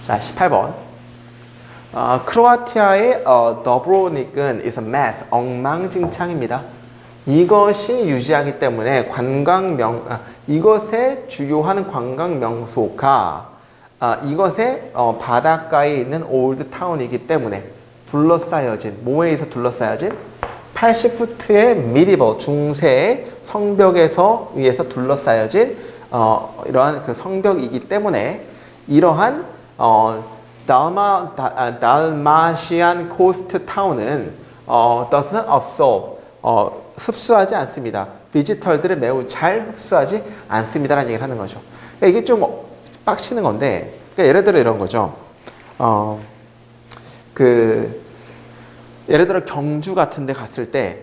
자, 18번. 크로아티아의 더브로닉은 is a mess, 엉망진창입니다. 이것이 유지하기 때문에 이것의 주요한 관광 명소가 이것의 바닷가에 있는 올드 타운이기 때문에 둘러싸여진, 뭐에 의해서 둘러싸여진? 80푸트의 미디벌, 중세의 성벽에서 의해서 둘러싸여진 이러한 그 성벽이기 때문에 이러한 달마시안 코스트 타운은 doesn't absorb, 흡수하지 않습니다. 비지털들을 매우 잘 흡수하지 않습니다라는 얘기를 하는 거죠. 그러니까 이게 좀 빡치는 건데, 그러니까 예를 들어 이런 거죠. 예를 들어 경주 같은 데 갔을 때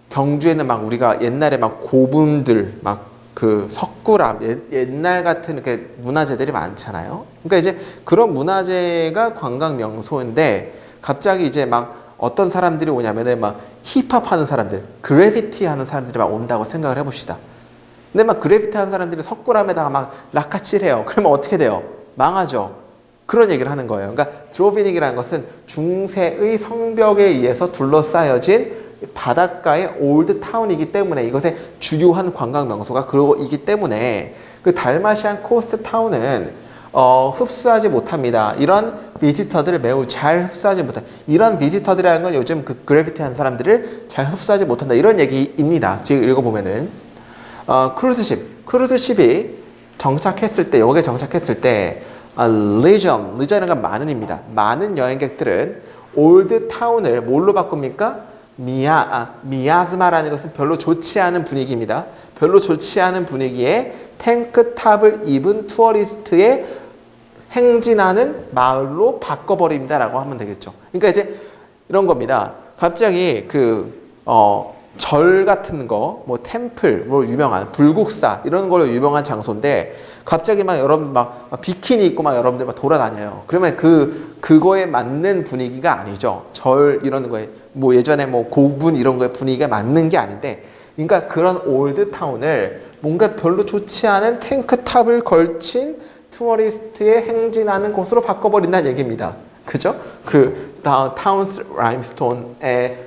경주에는 막 우리가 옛날에 막 고분들 막 그 석굴암 옛날 같은 이렇게 문화재들이 많잖아요. 그러니까 이제 그런 문화재가 관광 명소인데 갑자기 이제 막 어떤 사람들이 오냐면은 막 힙합 하는 사람들, 그래피티 하는 사람들이 막 온다고 생각을 해봅시다. 근데 막 그래피티 하는 사람들이 석굴암에다가 막 락카칠해요. 그러면 어떻게 돼요? 망하죠. 그런 얘기를 하는 거예요. 그러니까 드로비닉이라는 것은 중세의 성벽에 의해서 둘러싸여진 바닷가의 올드 타운이기 때문에 이것의 주요한 관광 명소가 그거이기 때문에 그 달마시안 코스트 타운은 흡수하지 못합니다. 이런 비지터들을 매우 잘 흡수하지 못한다. 이런 비지터들이라는 건 요즘 그 그래피티 하는 사람들을 잘 흡수하지 못한다. 이런 얘기입니다. 지금 읽어보면은 크루즈십이 정착했을 때 여기에 정착했을 때 리전이라는 건 많은입니다. 많은 여행객들은 올드 타운을 뭘로 바꿉니까? 미아즈마라는 것은 별로 좋지 않은 분위기입니다. 별로 좋지 않은 분위기에 탱크탑을 입은 투어리스트의 행진하는 마을로 바꿔버립니다 라고 하면 되겠죠. 그러니까 이제 이런 겁니다. 갑자기 절 같은 거, 뭐 템플, 뭐 유명한 불국사 이런 걸로 유명한 장소인데 갑자기 막 여러분 막 비키니 입고 막 여러분들 막 돌아다녀요. 그러면 그거에 맞는 분위기가 아니죠. 절 이런 거에 뭐 예전에 뭐 고분 이런 거에 분위기가 맞는 게 아닌데, 그러니까 그런 올드 타운을 뭔가 별로 좋지 않은 탱크탑을 걸친 투어리스트의 행진하는 곳으로 바꿔버린다는 얘기입니다. 그죠? 그 타운스 라임스톤의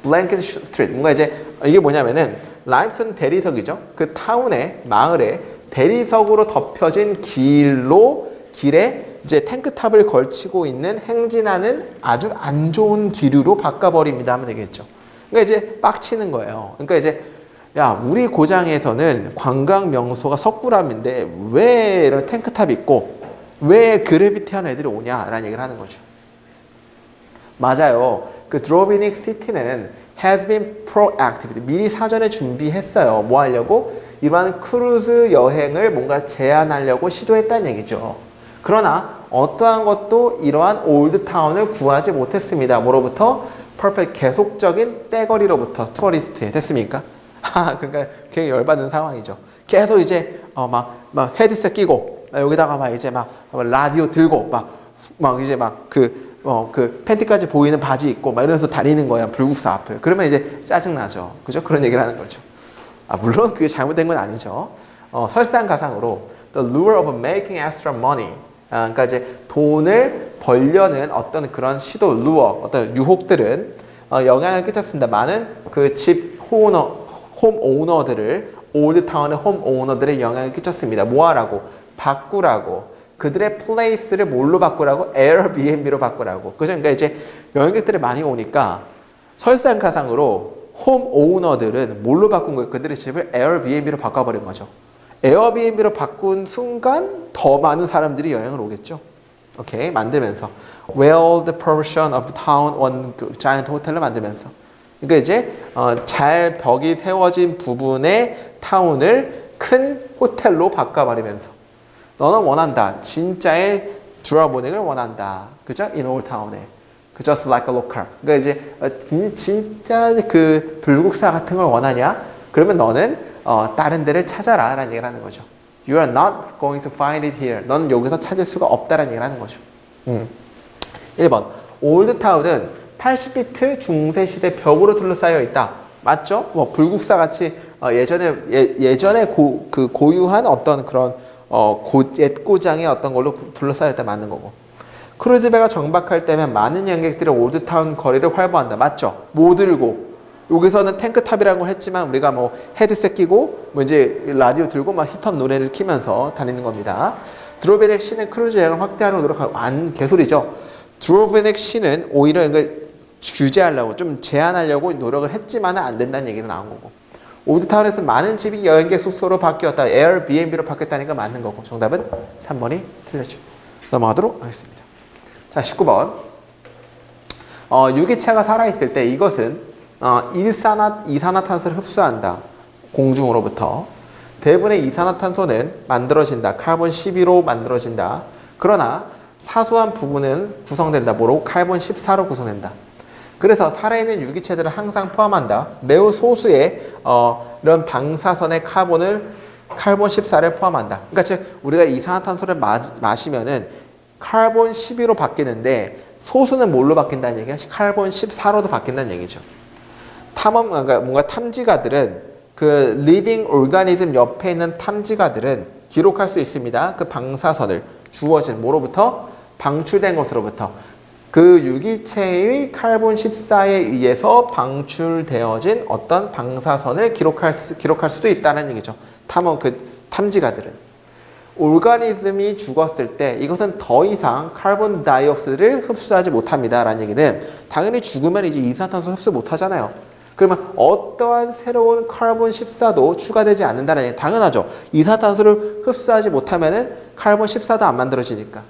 블랭켓 스트리트, 뭔가 이제 이게 뭐냐면은 라임스톤 대리석이죠. 그 타운의 마을에 대리석으로 덮여진 길에 이제 탱크탑을 걸치고 있는 행진하는 아주 안 좋은 기류로 바꿔버립니다 하면 되겠죠. 그러니까 이제 빡치는 거예요. 그러니까 이제 야, 우리 고장에서는 관광 명소가 석굴암인데 왜 이런 탱크탑 있고 왜 그래비티 하는 애들이 오냐라는 얘기를 하는 거죠. 맞아요. 그 드로비닉 시티는 has been proactive. 미리 사전에 준비했어요. 뭐 하려고? 이러한 크루즈 여행을 뭔가 제한하려고 시도했다는 얘기죠. 그러나 어떠한 것도 이러한 올드타운을 구하지 못했습니다. 뭐로부터? perfect, 계속적인 떼거리로부터 투어리스트에 됐습니까? 그러니까 굉장히 열받는 상황이죠. 계속 이제 막 헤드셋 끼고 여기다가 막 이제 막 라디오 들고 막 이제 막 그 팬티까지 보이는 바지 입고 막 이러면서 다니는 거야, 불국사 앞을. 그러면 이제 짜증나죠. 그죠? 그런 얘기를 하는 거죠. 물론 그게 잘못된 건 아니죠. 설상가상으로 the lure of making extra money. 그러니까 이제 돈을 벌려는 어떤 그런 시도, 루어, 어떤 유혹들은 영향을 끼쳤습니다. 많은 그 집 홈 오너들을, 올드타운의 홈 오너들의 영향을 끼쳤습니다. 뭐 하라고? 바꾸라고. 그들의 플레이스를 뭘로 바꾸라고? 에어비앤비로 바꾸라고. 그죠? 그러니까 이제 여행객들이 많이 오니까 설상가상으로 홈 오너들은 뭘로 바꾼 거예요? 그들의 집을 에어비앤비로 바꿔버린 거죠. 에어비앤비로 바꾼 순간 더 많은 사람들이 여행을 오겠죠. 오케이, 만들면서 well the portion of town on giant hotel을 만들면서, 그러니까 이제 잘 벽이 세워진 부분의 타운을 큰 호텔로 바꿔버리면서 너는 원한다. 진짜의 드라보닉을 원한다. 그죠? In old town에. Just like a local. 그러니까 이제 진짜 그 불국사 같은 걸 원하냐? 그러면 너는 다른 데를 찾아라 라는 얘기를 하는 거죠. You are not going to find it here. 넌 여기서 찾을 수가 없다라는 얘기를 하는 거죠. 1번. 올드타운은 80피트 중세시대 벽으로 둘러싸여 있다. 맞죠? 뭐 불국사 같이 예전에 고유한 어떤 그런 옛 고장의 어떤 걸로 둘러싸였다 맞는 거고. 크루즈배가 정박할 때면 많은 여행객들이 올드타운 거리를 활보한다. 맞죠? 뭐 들고? 여기서는 탱크탑이라는 걸 했지만 우리가 뭐 헤드셋 끼고 뭐 이제 라디오 들고 막 힙합 노래를 키면서 다니는 겁니다. 드로베넥 시는 크루즈 여행을 확대하려고 노력하고 개소리죠. 드로베넥 시는 오히려 이걸 규제하려고 좀 제한하려고 노력을 했지만 안 된다는 얘기가 나온 거고. 올드타운에서 많은 집이 여행객 숙소로 바뀌었다. 에어비앤비로 바뀌었다니까 맞는 거고. 정답은 3번이 틀렸죠. 넘어가도록 하겠습니다. 자, 19번. 유기체가 살아있을 때 이것은 이산화탄소를 흡수한다. 공중으로부터. 대부분의 이산화탄소는 만들어진다. 카본 12로 만들어진다. 그러나 사소한 부분은 구성된다. 뭐로? 카본 14로 구성된다. 그래서 살아있는 유기체들을 항상 포함한다. 매우 소수의 이런 방사선의 카본 14를 포함한다. 그러니까 즉 우리가 이산화탄소를 마시면은 카본 12로 바뀌는데 소수는 뭘로 바뀐다는 얘기야? 카본 14로도 바뀐다는 얘기죠. 그러니까 뭔가 탐지가들은 그 리빙 오르가니즘 옆에 있는 탐지가들은 기록할 수 있습니다. 그 방사선을 주어진 뭐로부터? 방출된 것으로부터. 그 유기체의 카본 14에 의해서 방출되어진 어떤 방사선을 기록할 수도 있다는 얘기죠. 탐지가들은. 오르가니즘이 죽었을 때 이것은 더 이상 카본 다이옥사이드를 흡수하지 못합니다. 라는 얘기는 당연히 죽으면 이제 이산화탄소 흡수 못하잖아요. 그러면 어떠한 새로운 카본 14도 추가되지 않는다는 얘기 당연하죠. 이산화탄소를 흡수하지 못하면은 카본 14도 안 만들어지니까.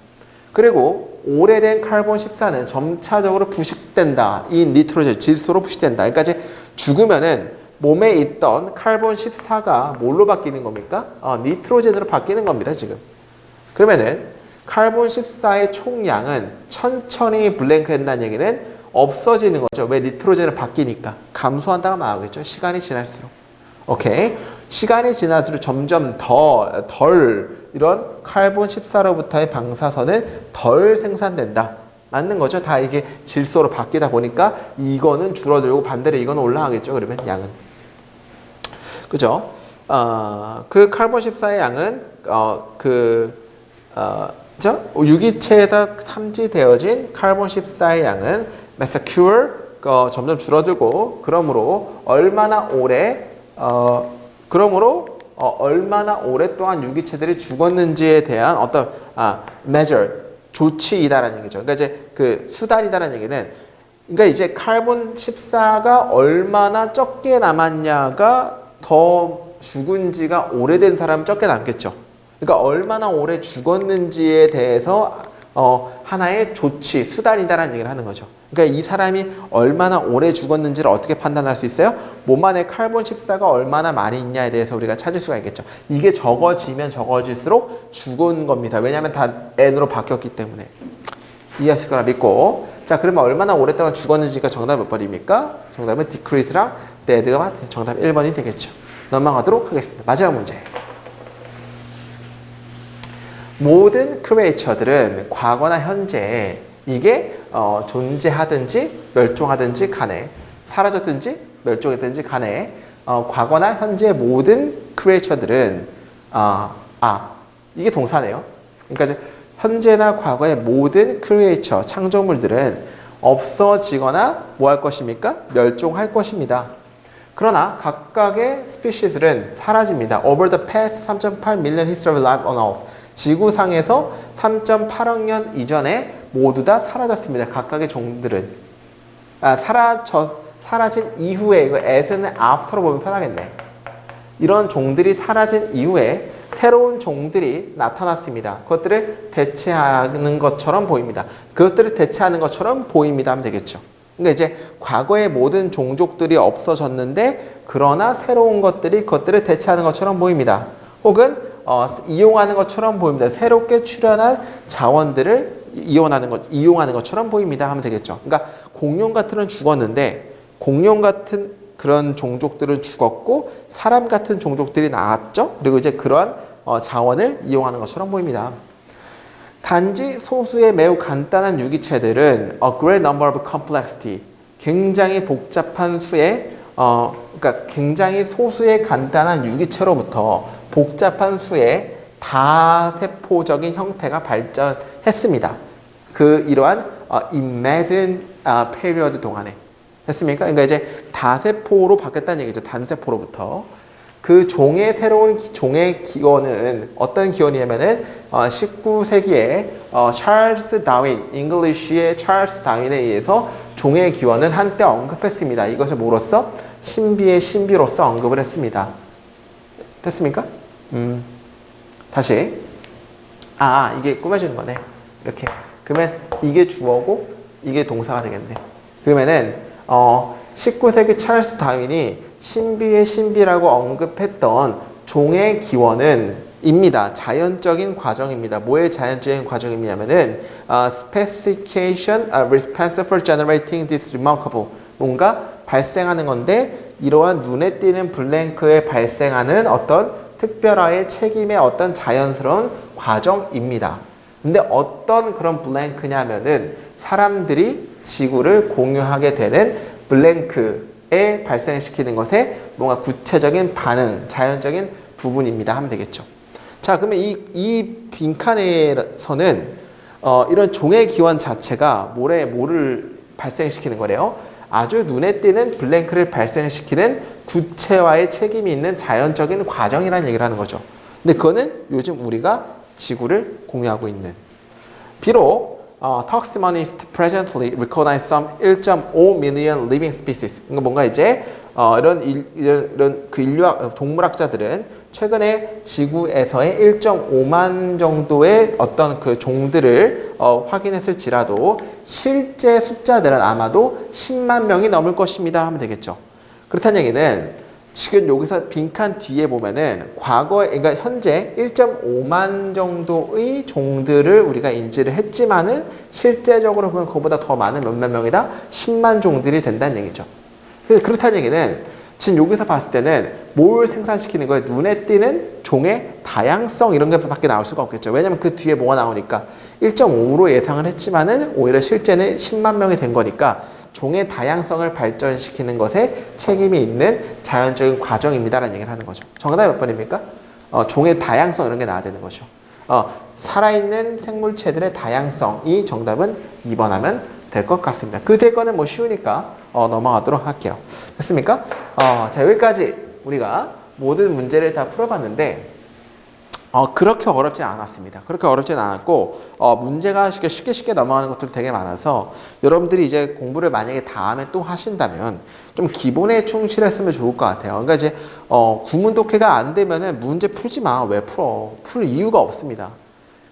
그리고 오래된 카본 14는 점차적으로 부식된다. 이 니트로젠, 질소로 부식된다. 그러니까 이제 죽으면은 몸에 있던 카본 14가 뭘로 바뀌는 겁니까? 니트로젠으로 바뀌는 겁니다, 지금. 그러면은 카본 14의 총량은 천천히 블랭크 된다는 얘기는 없어지는 거죠. 왜? 니트로젠으로 바뀌니까. 감소한다가 나오겠죠. 시간이 지날수록. 오케이. 시간이 지날수록 점점 덜 이런 카본 14로부터의 방사선은 덜 생산된다. 맞는 거죠. 다 이게 질소로 바뀌다 보니까 이거는 줄어들고 반대로 이거는 올라가겠죠. 그러면 양은. 그죠? 그 카본 14의 양은 유기체에서 탐지되어진 카본 14의 양은 메사큐어 점점 줄어들고 그러므로 얼마나 오랫동안 유기체들이 죽었는지에 대한 어떤 measure 조치이다라는 얘기죠. 그러니까 이제 그 수단이다라는 얘기는 그러니까 이제 카본 14가 얼마나 적게 남았냐가 더 죽은 지가 오래된 사람은 적게 남겠죠. 그러니까 얼마나 오래 죽었는지에 대해서 하나의 조치, 수단이다라는 얘기를 하는 거죠. 그러니까 이 사람이 얼마나 오래 죽었는지를 어떻게 판단할 수 있어요? 몸 안에 카본 14가 얼마나 많이 있냐에 대해서 우리가 찾을 수가 있겠죠. 이게 적어지면 적어질수록 죽은 겁니다. 왜냐하면 다 N으로 바뀌었기 때문에. 이해하실 거라 믿고. 자, 그러면 얼마나 오랫동안 죽었는지가 정답 몇 번입니까? 정답은 decrease랑 dead가 정답 1번이 되겠죠. 넘어가도록 하겠습니다. 마지막 문제. 모든 크리에이처들은 과거나 현재 이게 존재하든지 멸종하든지 간에 사라졌든지 멸종했든지 간에 과거나 현재 모든 크리에이처들은 이게 동사네요. 그러니까 이제 현재나 과거의 모든 크리에이처 창조물들은 없어지거나 뭐 할 것입니까? 멸종할 것입니다. 그러나 각각의 스피시스는 사라집니다. Over the past 3.8 million history of life on Earth. 지구상에서 3.8억 년 이전에 모두 다 사라졌습니다. 각각의 종들은. 사라진 이후에, 이거 as는 after로 보면 편하겠네. 이런 종들이 사라진 이후에 새로운 종들이 나타났습니다. 그것들을 대체하는 것처럼 보입니다. 그것들을 대체하는 것처럼 보입니다 하면 되겠죠. 그러니까 이제 과거의 모든 종족들이 없어졌는데 그러나 새로운 것들이 그것들을 대체하는 것처럼 보입니다. 혹은 이용하는 것처럼 보입니다. 새롭게 출현한 자원들을 이용하는 것처럼 보입니다 하면 되겠죠. 그러니까 공룡 같은 건 죽었는데 공룡 같은 그런 종족들은 죽었고 사람 같은 종족들이 나왔죠. 그리고 이제 그러한 자원을 이용하는 것처럼 보입니다. 단지 소수의 매우 간단한 유기체들은 a great number of complexity, 굉장히 복잡한 수의 그러니까 굉장히 소수의 간단한 유기체로부터 복잡한 수의 다세포적인 형태가 발전했습니다. 이러한 imagine period 동안에 했습니까? 그러니까 이제 다세포로 바뀌었다는 얘기죠. 단세포로부터. 그 새로운 종의 기원은 어떤 기원이냐면은 19세기에 찰스 다윈, 잉글리쉬의 찰스 다윈에 의해서 종의 기원은 한때 언급했습니다. 이것을 뭐로써? 신비의 신비로서 언급을 했습니다. 됐습니까? 다시. 이게 꾸며주는 거네. 이렇게. 그러면 이게 주어고 이게 동사가 되겠네. 그러면은 19세기 찰스 다윈이 신비의 신비라고 언급했던 종의 기원은 입니다. 자연적인 과정입니다. 뭐의 자연적인 과정이냐면은 specification responsible for generating this remarkable 뭔가 발생하는 건데 이러한 눈에 띄는 블랭크에 발생하는 어떤 특별화의 책임의 어떤 자연스러운 과정입니다. 근데 어떤 그런 블랭크냐면은 사람들이 지구를 공유하게 되는 블랭크에 발생시키는 것에 뭔가 구체적인 반응, 자연적인 부분입니다. 하면 되겠죠. 자, 그러면 이 빈칸에서는 이런 종의 기원 자체가 뭐를 발생시키는 거래요? 아주 눈에 띄는 블랭크를 발생시키는 구체화의 책임이 있는 자연적인 과정이라는 얘기를 하는 거죠. 근데 그거는 요즘 우리가 지구를 공유하고 있는. 비록 Taxonomists presently recognize some 1.5 million living species. 그러니까 뭔가 이제 이런 그 인류학 동물학자들은 최근에 지구에서의 1.5만 정도의 어떤 그 종들을 확인했을지라도 실제 숫자들은 아마도 10만 명이 넘을 것입니다 하면 되겠죠. 그렇다는 얘기는 지금 여기서 빈칸 뒤에 보면은 과거에 그러니까 현재 1.5만 정도의 종들을 우리가 인지를 했지만은 실제적으로 보면 그보다 더 많은 몇몇 명이다 10만 종들이 된다는 얘기죠. 그렇다는 얘기는 지금 여기서 봤을 때는 뭘 생산시키는 거예요? 눈에 띄는 종의 다양성 이런 것밖에 나올 수가 없겠죠. 왜냐면 그 뒤에 뭐가 나오니까 1.5로 예상을 했지만은 오히려 실제는 10만 명이 된 거니까 종의 다양성을 발전시키는 것에 책임이 있는 자연적인 과정입니다라는 얘기를 하는 거죠. 정답이 몇 번입니까? 종의 다양성 이런 게 나와야 되는 거죠. 살아있는 생물체들의 다양성이 정답은 2번 하면 될 것 같습니다. 그 뒤에 거는 뭐 쉬우니까 넘어가도록 할게요. 됐습니까? 자, 여기까지 우리가 모든 문제를 다 풀어봤는데 그렇게 어렵지 않았습니다. 그렇게 어렵진 않았고 문제가 쉽게 넘어가는 것들 되게 많아서 여러분들이 이제 공부를 만약에 다음에 또 하신다면 좀 기본에 충실했으면 좋을 것 같아요. 그러니까 이제 구문 독해가 안 되면은 문제 풀지 마. 왜 풀어? 풀 이유가 없습니다.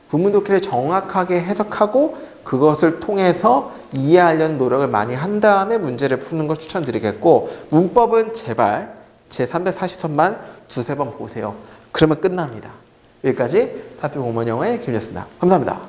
구문 독해를 정확하게 해석하고 그것을 통해서 이해하려는 노력을 많이 한 다음에 문제를 푸는 걸 추천드리겠고 문법은 제발 제 340선만 두세 번 보세요. 그러면 끝납니다. 여기까지 타피 공무원 영어의 김이었습니다. 감사합니다.